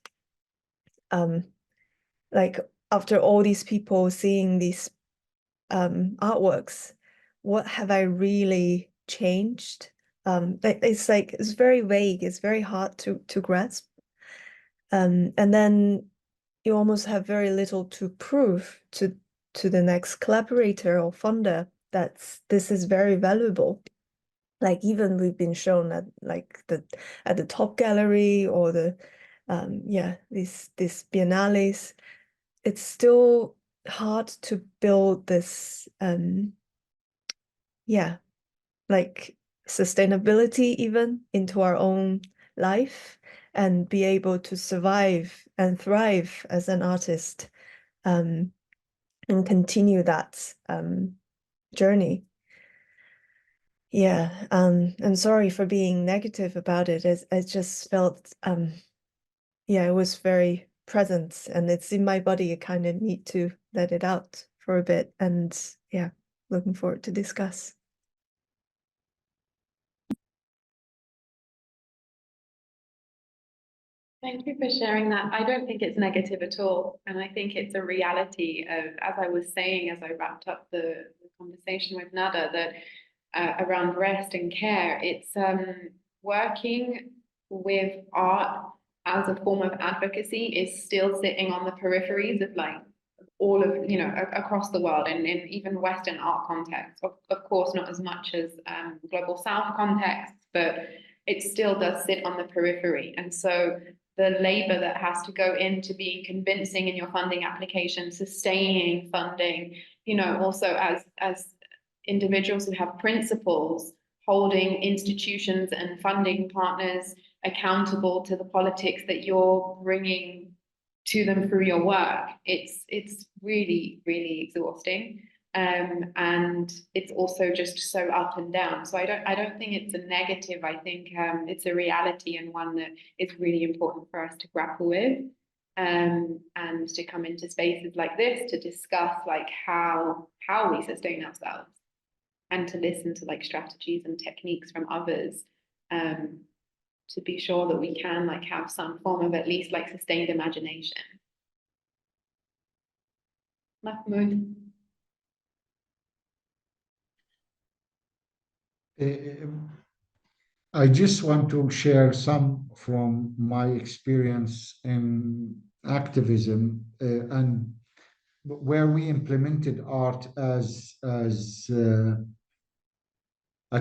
Like after all these people seeing these artworks, what have I really changed? It's like, it's very vague, it's very hard to grasp. And then you almost have very little to prove to the next collaborator or funder that this is very valuable. Like even we've been shown at like at the top gallery or the these biennales, it's still hard to build this like sustainability even into our own life and be able to survive and thrive as an artist and continue that journey. Yeah, I'm sorry for being negative about it. I just felt it was very present and it's in my body. I kind of need to let it out for a bit, and yeah, looking forward to discuss. Thank you for sharing that. I don't think it's negative at all. And I think it's a reality of, as I was saying, as I wrapped up the conversation with Nada, that around rest and care, it's working with art as a form of advocacy is still sitting on the peripheries of like all of, across the world and in even Western art contexts. Of course, not as much as Global South contexts, but it still does sit on the periphery. And so the labor that has to go into being convincing in your funding application, sustaining funding, also as individuals who have principles, holding institutions and funding partners accountable to the politics that you're bringing to them through your work. It's really, really exhausting. And it's also just so up and down. So I don't think it's a negative. I think it's a reality and one that is really important for us to grapple with. and to come into spaces like this to discuss like how we sustain ourselves, and to listen to like strategies and techniques from others, to be sure that we can like have some form of at least like sustained imagination. Mahmoud. I just want to share some from my experience in activism, and where we implemented art as a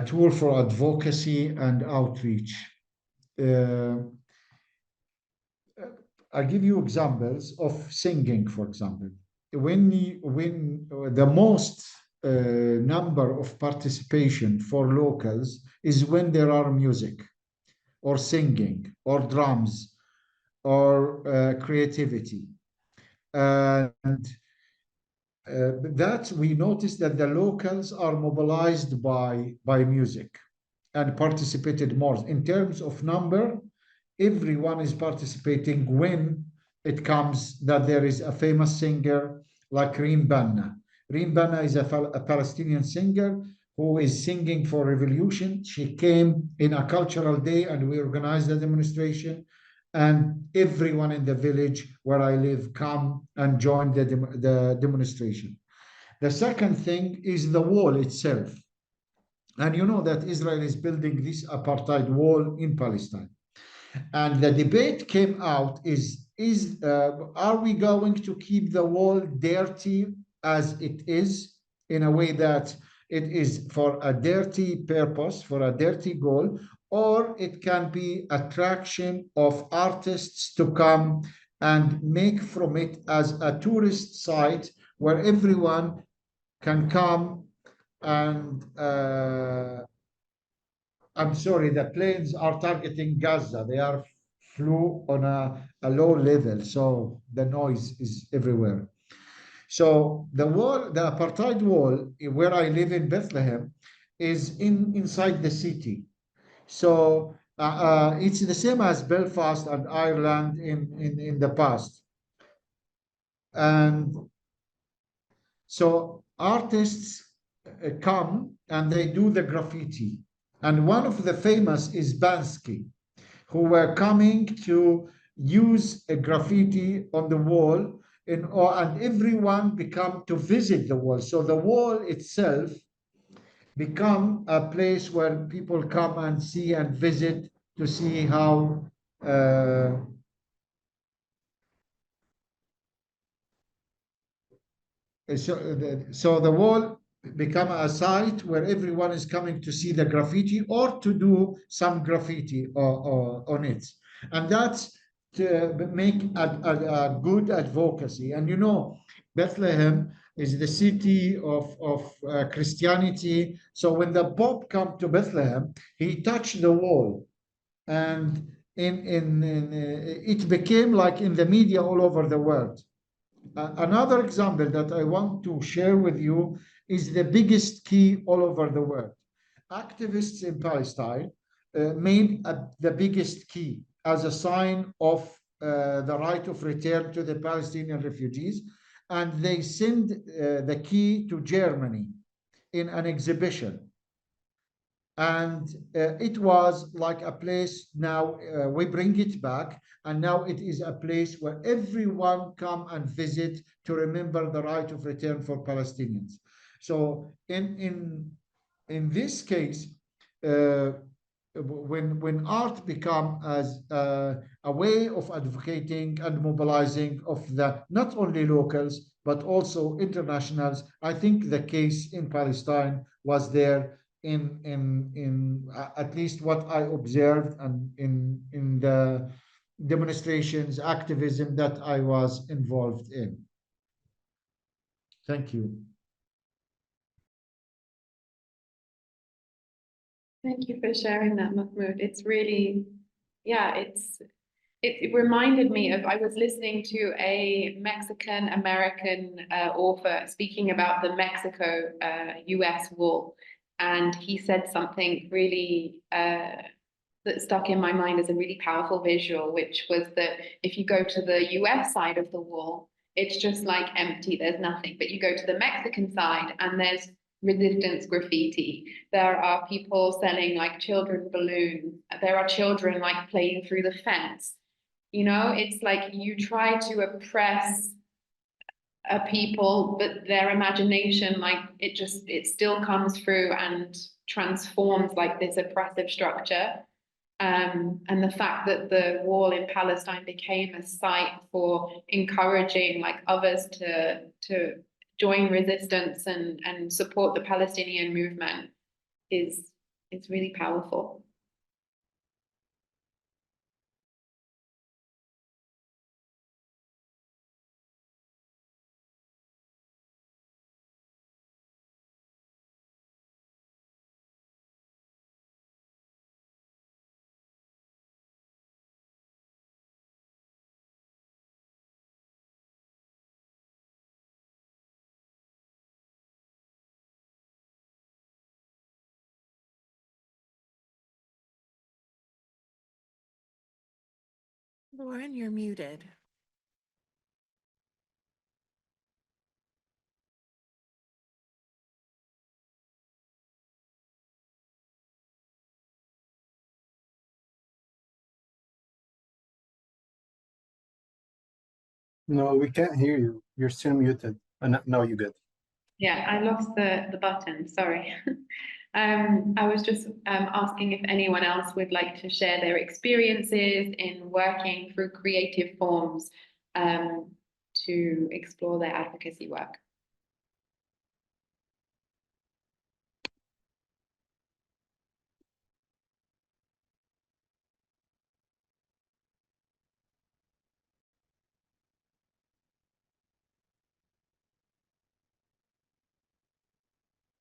tool for advocacy and outreach. I give you examples of singing, for example. When the most number of participation for locals is when there are music or singing or drums or creativity. And that we noticed that the locals are mobilized by music and participated more. In terms of number, everyone is participating when it comes that there is a famous singer like Reem Banna. Reem Banna is a Palestinian singer who is singing for revolution. She came in a cultural day and we organized a demonstration, and everyone in the village where I live come and join the demonstration. The second thing is the wall itself. And you know that Israel is building this apartheid wall in Palestine. And the debate came out are we going to keep the wall dirty as it is, in a way that it is for a dirty purpose, for a dirty goal, or it can be attraction of artists to come and make from it as a tourist site where everyone can come and I'm sorry, the planes are targeting Gaza. They are flew on a low level, so the noise is everywhere. So the wall, the apartheid wall, where I live in Bethlehem, is inside the city. So it's the same as Belfast and Ireland in the past. And so artists come and they do the graffiti. And one of the famous is Bansky, who were coming to use a graffiti on the wall, and everyone become to visit the wall. So the wall itself become a place where people come and see and visit to see how so the wall become a site where everyone is coming to see the graffiti or to do some graffiti on it. And that's to make a good advocacy. And you know, Bethlehem is the city of Christianity. So when the Pope came to Bethlehem, he touched the wall. And it became like in the media all over the world. Another example that I want to share with you is the biggest key all over the world. Activists in Palestine made the biggest key as a sign of the right of return to the Palestinian refugees, and they sent the key to Germany in an exhibition. And it was like a place now, we bring it back, and now it is a place where everyone come and visit to remember the right of return for Palestinians. So in this case, when art become as a way of advocating and mobilizing of the not only locals but also internationals, I think the case in Palestine was there in at least what I observed and in the demonstrations, activism that I was involved in. Thank you. Thank you for sharing that, Mahmoud. It's really, yeah, it reminded me of, I was listening to a Mexican-American author speaking about the Mexico-US wall. And he said something really that stuck in my mind as a really powerful visual, which was that if you go to the US side of the wall, it's just like empty, there's nothing. But you go to the Mexican side and there's resistance graffiti. There are people selling like children balloons. There are children like playing through the fence. You know, it's like you try to oppress a people, but their imagination, like it still comes through and transforms like this oppressive structure. And the fact that the wall in Palestine became a site for encouraging like others to join resistance and support the Palestinian movement is really powerful. Lauren, you're muted. No, we can't hear you. You're still muted. No, you're good. Yeah, I lost the button, sorry. I was just asking if anyone else would like to share their experiences in working through creative forms to explore their advocacy work.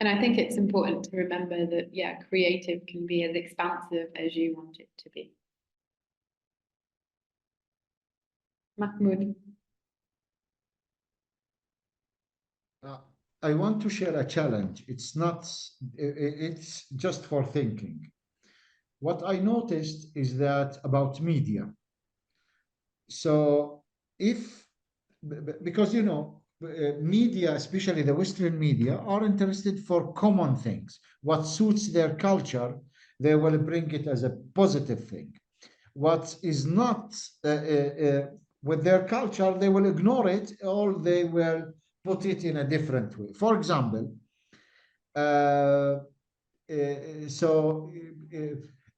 And I think it's important to remember that, yeah, creative can be as expansive as you want it to be. Mahmoud. I want to share a challenge. It's just for thinking. What I noticed is that about media. So because, you know, media, especially the Western media, are interested for common things. What suits their culture, they will bring it as a positive thing. What is not with their culture, they will ignore it, or they will put it in a different way. For example,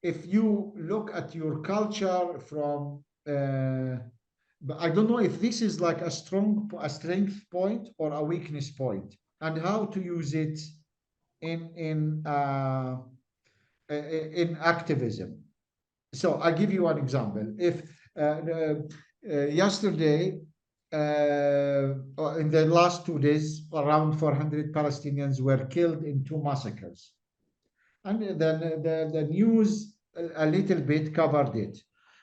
if you look at your culture from but I don't know if this is like a strength point or a weakness point, and how to use it in activism. So I'll give you one example. If yesterday, in the last 2 days, around 400 Palestinians were killed in 2 massacres, and the news a little bit covered it,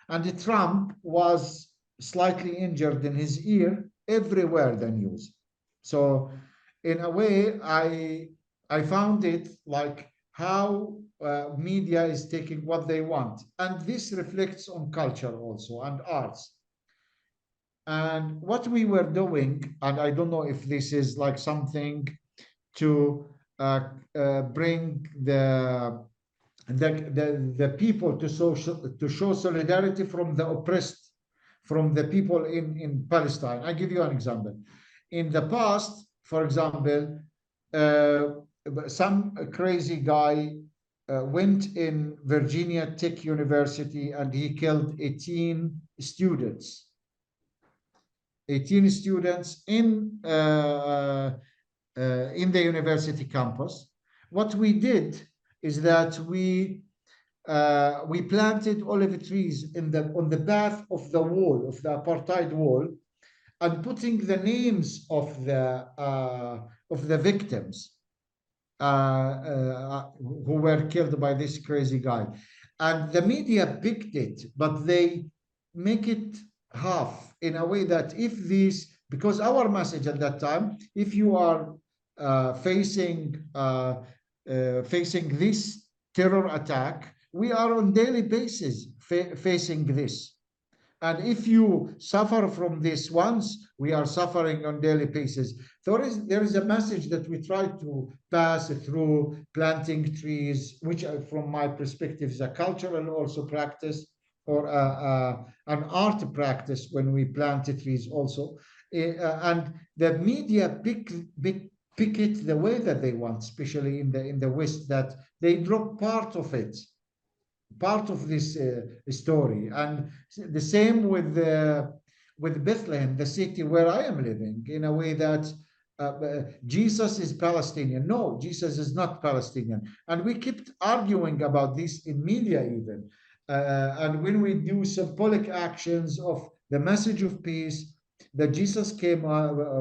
and Trump was slightly injured in his ear everywhere the news. So in a way, I found it like how media is taking what they want, and this reflects on culture also and arts. And what we were doing, and I don't know if this is like something to bring the people to show solidarity from the oppressed, from the people in Palestine. I give you an example. In the past, for example, some crazy guy went in Virginia Tech University and he killed 18 students. 18 students in the university campus. What we did is that we planted olive trees on the path of the wall, of the apartheid wall, and putting the names of the victims who were killed by this crazy guy. And the media picked it, but they make it half, in a way that if these, because our message at that time, if you are facing this terror attack, we are on daily basis facing this. And if you suffer from this once, we are suffering on daily basis. There is a message that we try to pass through planting trees, which from my perspective is a cultural also practice, or an art practice when we plant trees also. And the media pick it the way that they want, especially in the West, that they drop part of it, part of this story. And the same with Bethlehem, the city where I am living, in a way that Jesus is Palestinian. No, Jesus is not Palestinian. And we kept arguing about this in media even. And when we do symbolic actions of the message of peace that Jesus came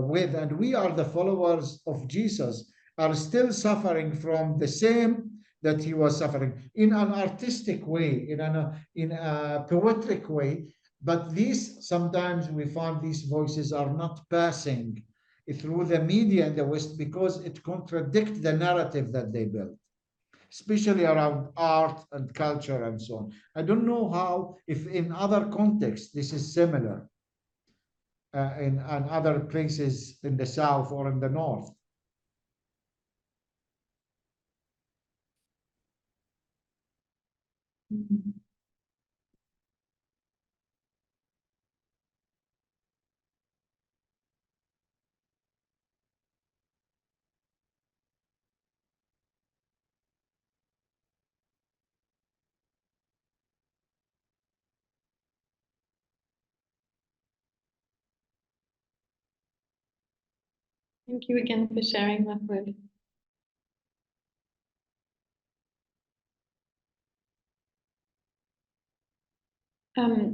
with, and we are the followers of Jesus, are still suffering from the same that he was suffering in an artistic way, in a poetic way. But these, sometimes we find these voices are not passing through the media in the West because it contradicts the narrative that they built, especially around art and culture and so on. I don't know how, if in other contexts this is similar in other places in the South or in the North. Thank you again for sharing, Mahmoud.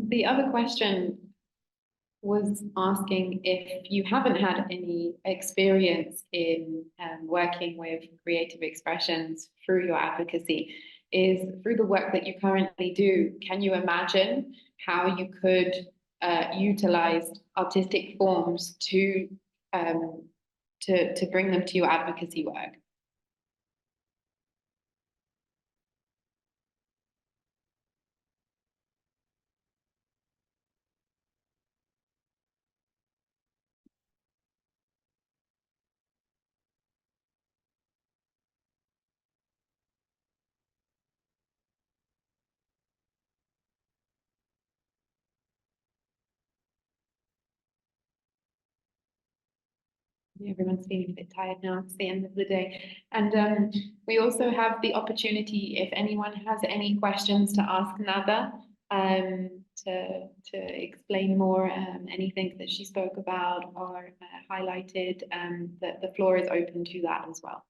The other question was asking if you haven't had any experience in working with creative expressions through your advocacy, is through the work that you currently do, can you imagine how you could utilize artistic forms to bring them to your advocacy work? Everyone's feeling a bit tired now. It's the end of the day. And we also have the opportunity, if anyone has any questions, to ask Nada to explain more anything that she spoke about or highlighted, that the floor is open to that as well.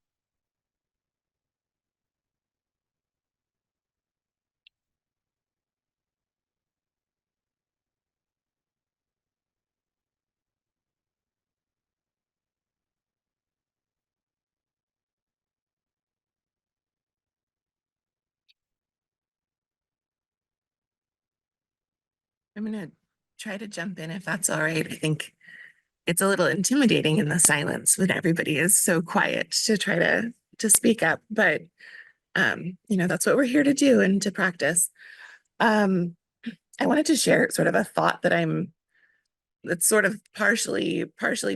I'm going to try to jump in if that's all right. I think it's a little intimidating in the silence when everybody is so quiet to try to speak up, but you know, that's what we're here to do and to practice. I wanted to share sort of a thought that's sort of partially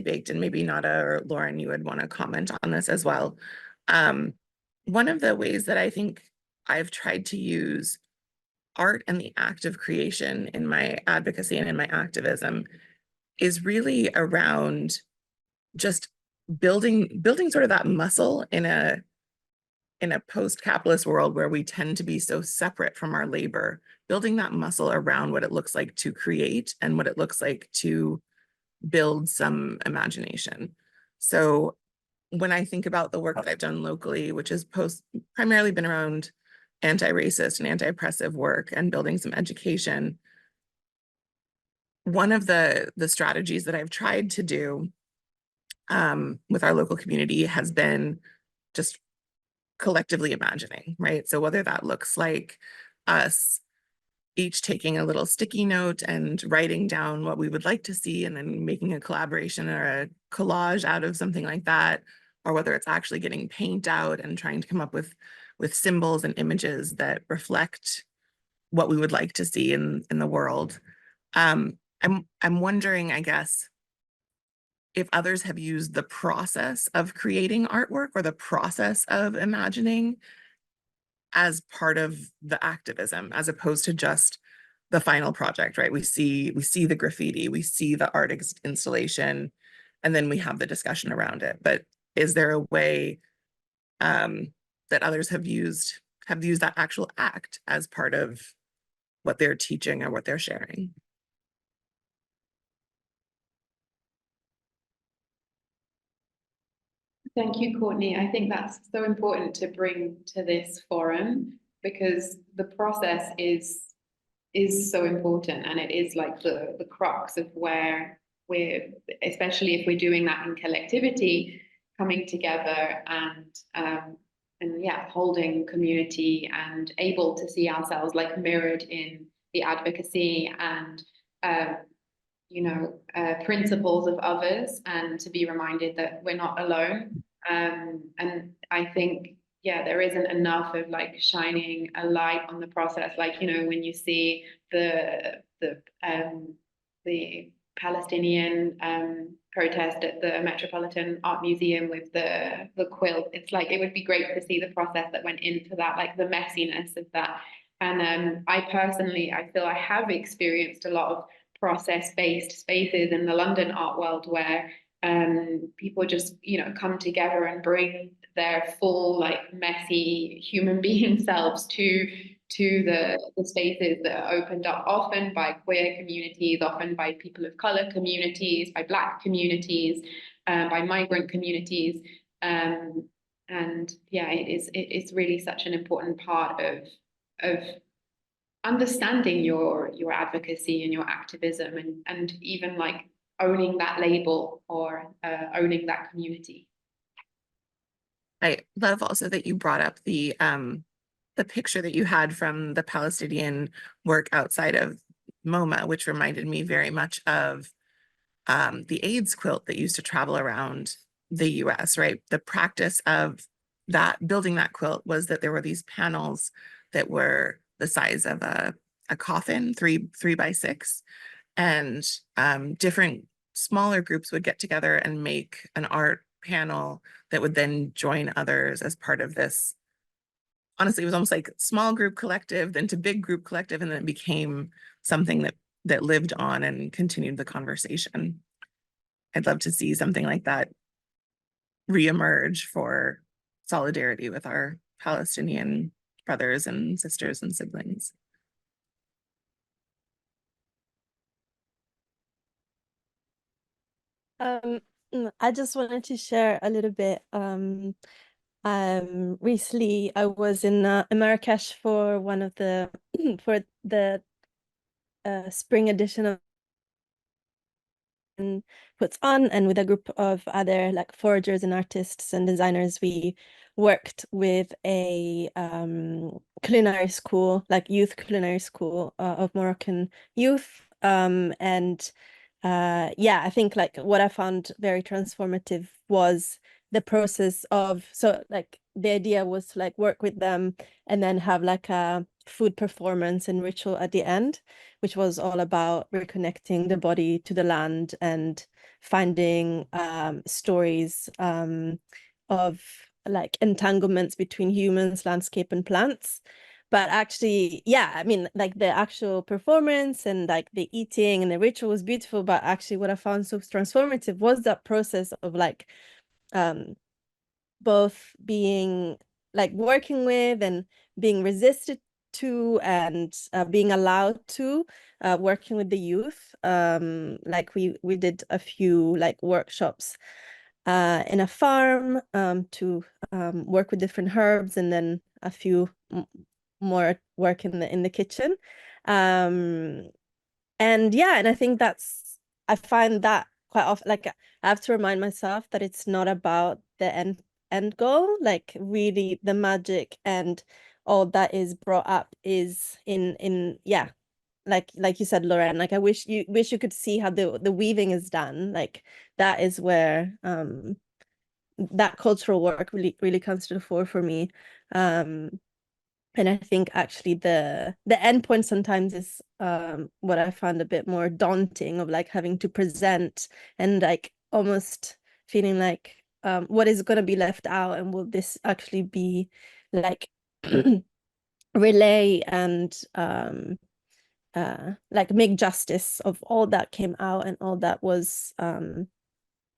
baked, and maybe Nada or Lauren, you would want to comment on this as well. One of the ways that I think I've tried to use art and the act of creation in my advocacy and in my activism is really around just building sort of that muscle in a post-capitalist world where we tend to be so separate from our labor, building that muscle around what it looks like to create and what it looks like to build some imagination. So when I think about the work that I've done locally, which has primarily been around anti-racist and anti-oppressive work and building some education, one of the strategies that I've tried to do with our local community has been just collectively imagining, right? So whether that looks like us each taking a little sticky note and writing down what we would like to see and then making a collaboration or a collage out of something like that, or whether it's actually getting paint out and trying to come up with with symbols and images that reflect what we would like to see in the world. I'm wondering, I guess, if others have used the process of creating artwork or the process of imagining as part of the activism, as opposed to just the final project, right? We see the graffiti, we see the art installation, and then we have the discussion around it. But is there a way that others have used that actual act as part of what they're teaching or what they're sharing? Thank you, Courtney. I think that's so important to bring to this forum, because the process is so important, and it is like the crux of where we're, especially if we're doing that in collectivity, coming together and yeah, holding community and able to see ourselves like mirrored in the advocacy and you know, principles of others, and to be reminded that we're not alone. And I think, yeah, there isn't enough of like shining a light on the process. Like, you know, when you see the Palestinian protest at the Metropolitan Art Museum with the quilt, it's like, it would be great to see the process that went into that, like the messiness of that. And I personally, I feel I have experienced a lot of process-based spaces in the London art world where people just, you know, come together and bring their full, like, messy human being selves to the spaces that are opened up, often by queer communities, often by people of color communities, by Black communities, by migrant communities. And yeah, it's really such an important part of understanding your advocacy and your activism, and even like owning that label or owning that community. I love also that you brought up the picture that you had from the Palestinian work outside of MoMA, which reminded me very much of the AIDS quilt that used to travel around the US, right? The practice of that, building that quilt, was that there were these panels that were the size of a coffin, 3 by 6, and different smaller groups would get together and make an art panel that would then join others as part of this. Honestly, it was almost like small group collective, then to big group collective, and then it became something that lived on and continued the conversation. I'd love to see something like that reemerge for solidarity with our Palestinian brothers and sisters and siblings. I just wanted to share a little bit. Recently I was in Marrakesh for one of the for the spring edition of puts on, and with a group of other like foragers and artists and designers, we worked with a culinary school, like youth culinary school of Moroccan youth, and yeah, I think like what I found very transformative was the process of, so like the idea was to like work with them and then have like a food performance and ritual at the end, which was all about reconnecting the body to the land and finding stories of like entanglements between humans, landscape, and plants. But actually, yeah, I mean, like the actual performance and like the eating and the ritual was beautiful, but actually what I found so transformative was that process of like both being like working with and being resisted to, and being allowed to working with the youth. Like we did a few like workshops in a farm to work with different herbs, and then a few more work in the kitchen. And yeah, and I think I find that quite often, like I have to remind myself that it's not about the end goal. Like really the magic and all that is brought up is in yeah, like you said, Lauren, like I wish you could see how the weaving is done. Like that is where that cultural work really comes to the fore for me. And I think actually the end point sometimes is what I found a bit more daunting, of like having to present and like almost feeling like what is going to be left out, and will this actually be like relay and like make justice of all that came out and all that was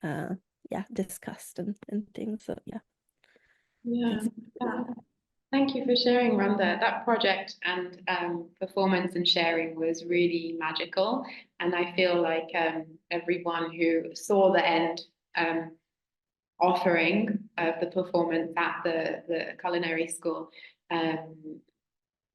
yeah, discussed and things. So yeah. Yeah. Thank you for sharing, Rhonda. That project and performance and sharing was really magical. And I feel like everyone who saw the end offering of the performance at the culinary school,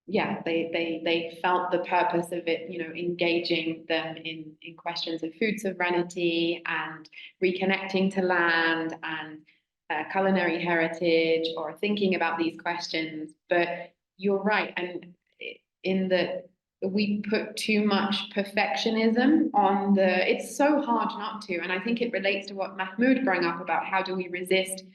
yeah, they felt the purpose of it, you know, engaging them in questions of food sovereignty and reconnecting to land and culinary heritage, or thinking about these questions. But you're right, and in that we put too much perfectionism on it's so hard not to, and I think it relates to what Mahmoud brought up about how do we resist,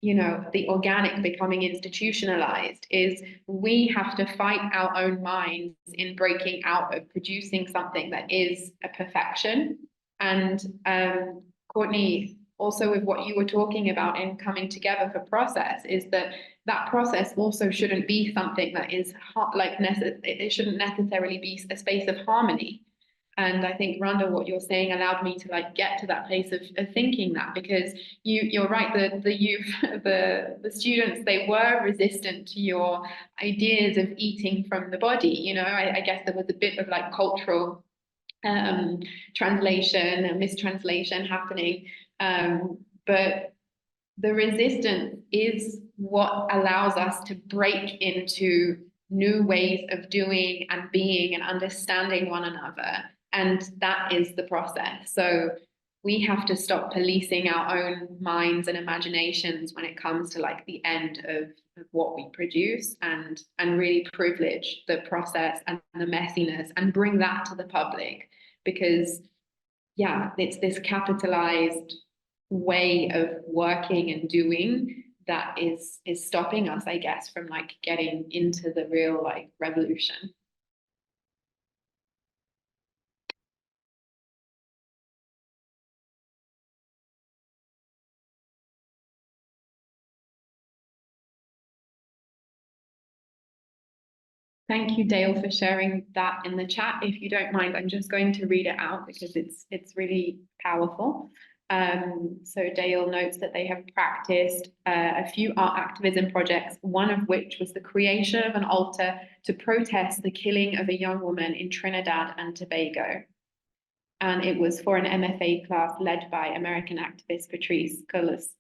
you know, the organic becoming institutionalized. Is we have to fight our own minds in breaking out of producing something that is a perfection. And Courtney, also with what you were talking about in coming together for process, is that process also shouldn't be something that is it shouldn't necessarily be a space of harmony. And I think, Rhonda, what you're saying allowed me to like get to that place of thinking that, because you're right, the youth, the students, they were resistant to your ideas of eating from the body. You know, I guess there was a bit of like cultural translation and mistranslation happening. But the resistance is what allows us to break into new ways of doing and being and understanding one another. And that is the process. So we have to stop policing our own minds and imaginations when it comes to like the end of what we produce, and really privilege the process and the messiness and bring that to the public. Because yeah, it's this capitalized way of working and doing that is stopping us, I guess, from like getting into the real like revolution. Thank you, Dale, for sharing that in the chat. If you don't mind, I'm just going to read it out because it's really powerful. So Dale notes that they have practiced a few art activism projects, one of which was the creation of an altar to protest the killing of a young woman in Trinidad and Tobago. And it was for an MFA class led by American activist Patrice Cullis.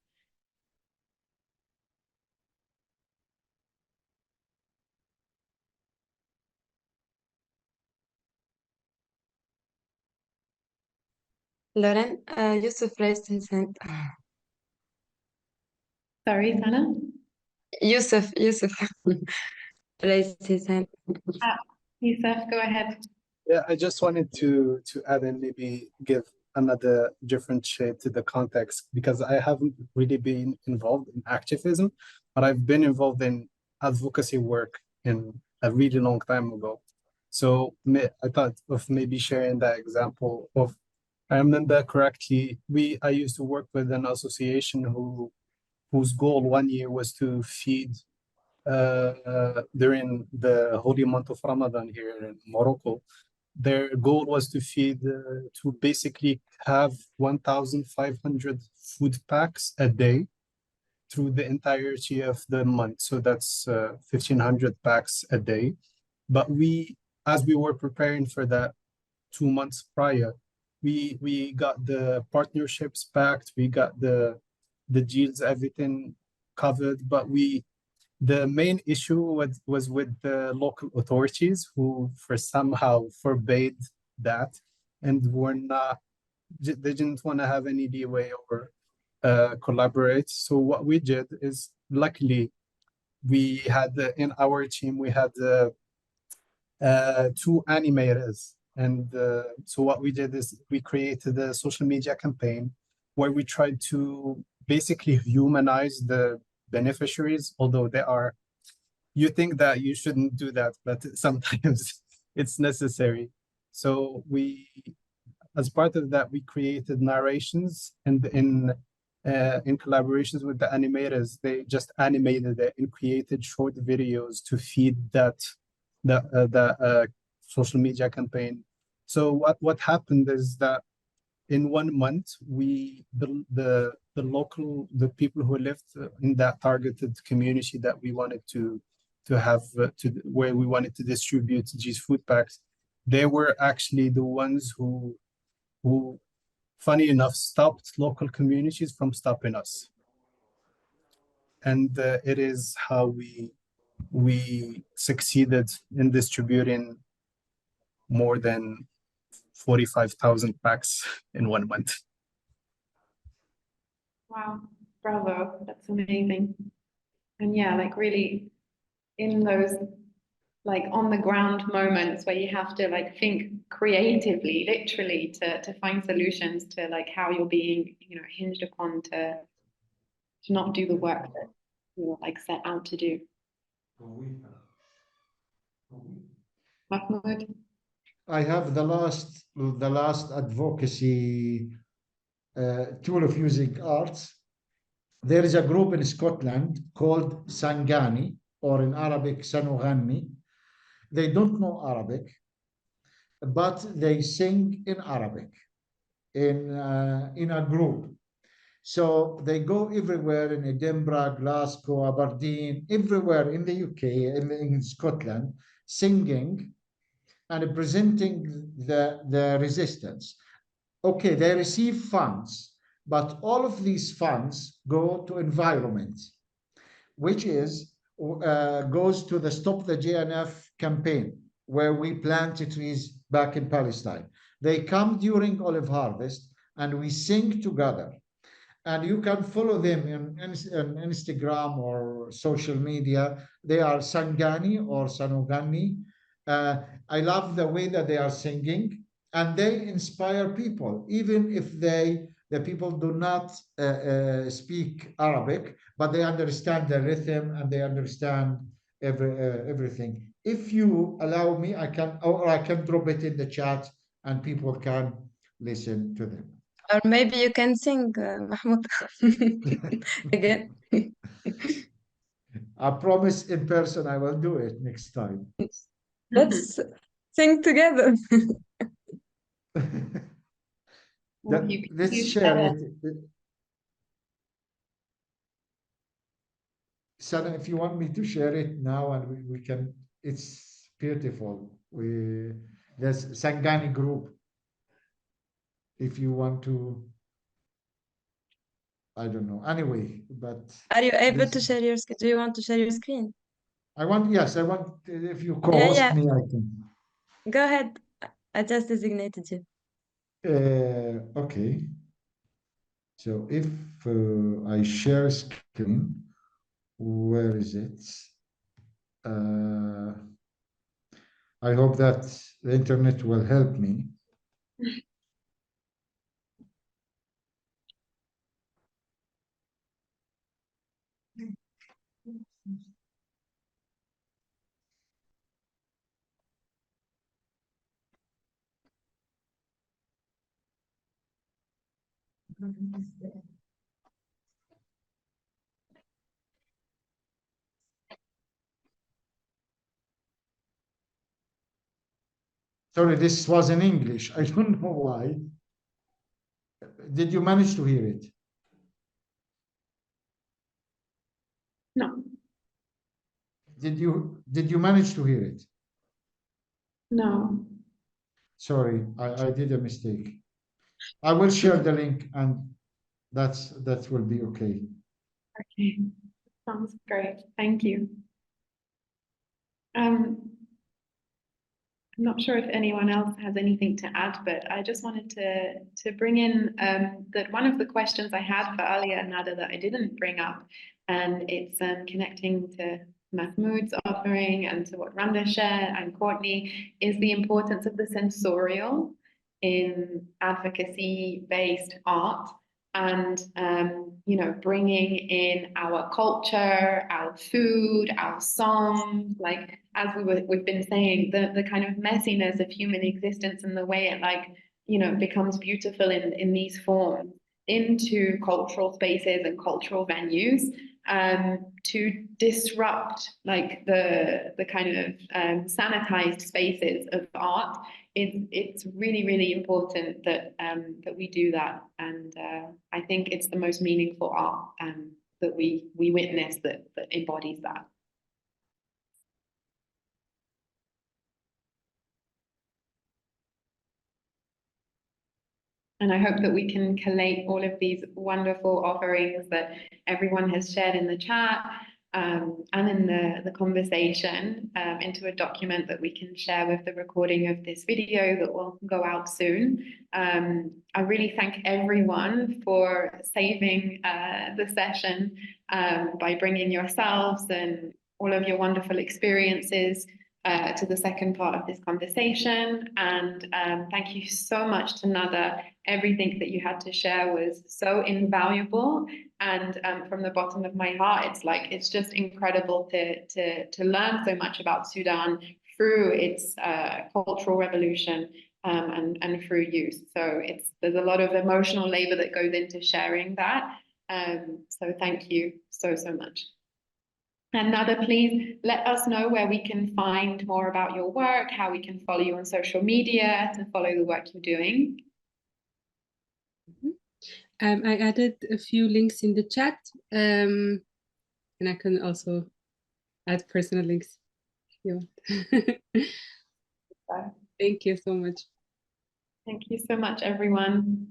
Lauren, Yusuf raised his hand. Sorry, Sana? Yusuf raised his hand. Yusuf, go ahead. Yeah, I just wanted to add and maybe give another different shade to the context, because I haven't really been involved in activism, but I've been involved in advocacy work in a really long time ago. So I thought of maybe sharing that example of, I remember correctly, I used to work with an association whose goal one year was to feed during the holy month of Ramadan here in Morocco. Their goal was to feed, to basically have 1,500 food packs a day through the entirety of the month. So that's 1,500 packs a day. But as we were preparing for that 2 months prior, we got the partnerships packed, we got the deals, everything covered, but the main issue was with the local authorities, who somehow forbade that, and they didn't want to have any leeway or collaborate. So what we did is, luckily, we had in our team, we had 2 animators. And so what we did is we created a social media campaign where we tried to basically humanize the beneficiaries, although they are you think that you shouldn't do that, but sometimes it's necessary. So we, as part of that, we created narrations, and in collaborations with the animators, they just animated it and created short videos to feed that the social media campaign. So what happened is that in 1 month, the people who lived in that targeted community that we wanted to have where we wanted to distribute these food packs, they were actually the ones who funny enough stopped local communities from stopping us. And it is how we succeeded in distributing more than 45,000 packs in 1 month. Wow, bravo, that's amazing. And yeah, like really in those like on the ground moments where you have to like think creatively, literally to find solutions to like how you're being, you know, hinged upon to not do the work that you're like set out to do. Mahmoud? I have the last advocacy tool of using arts. There is a group in Scotland called Sangani, or in Arabic, Sanughanni. They don't know Arabic, but they sing in Arabic in a group. So they go everywhere in Edinburgh, Glasgow, Aberdeen, everywhere in the UK, in Scotland, singing and presenting the resistance. Okay, they receive funds, but all of these funds go to environment, which is goes to the Stop the JNF campaign, where we plant trees back in Palestine. They come during olive harvest and we sing together. And you can follow them in Instagram or social media. They are Sangani or Sanugani. I love the way that they are singing, and they inspire people, even if the people do not speak Arabic, but they understand the rhythm and they understand everything. If you allow me, I can drop it in the chat and people can listen to them. Or maybe you can sing, Mahmoud, again. I promise in person I will do it next time. Let's sing together. Let's share it. Sana, if you want me to share it now, and we can, it's beautiful. There's Sangani group. If you want to, I don't know. Anyway, but Are you able to share your screen? Do you want to share your screen? Yes, I want, if you co-host me, I can. Go ahead. I just designated you. Okay. So if I share screen, where is it? I hope that the internet will help me. Sorry, this was in English. I don't know why. Did you manage to hear it? No. Did you manage to hear it? No. Sorry, I did a mistake. I will share the link, and that will be okay. Okay. Sounds great. Thank you. I'm not sure if anyone else has anything to add, but I just wanted to bring in that one of the questions I had for Alia and Nada that I didn't bring up, and it's connecting to Mahmoud's offering and to what Randa shared and Courtney, is the importance of the sensorial in advocacy-based art. and you know, bringing in our culture, our food, our songs, like as we've been saying, the kind of messiness of human existence and the way it, like, you know, becomes beautiful in these forms into cultural spaces and cultural venues, to disrupt like the kind of sanitized spaces of art. It's really, really important that that we do that, and I think it's the most meaningful art that we witness that embodies that. And I hope that we can collate all of these wonderful offerings that everyone has shared in the chat and in the conversation into a document that we can share with the recording of this video that will go out soon. I really thank everyone for saving the session by bringing yourselves and all of your wonderful experiences to the second part of this conversation. And thank you so much to Nada. Everything that you had to share was so invaluable. And from the bottom of my heart, it's just incredible to learn so much about Sudan through its cultural revolution and through youth. So there's a lot of emotional labor that goes into sharing that. So thank you so much. And Nada, please let us know where we can find more about your work, how we can follow you on social media to follow the work you're doing. I added a few links in the chat, and I can also add personal links if you want. Thank you so much. Thank you so much, everyone.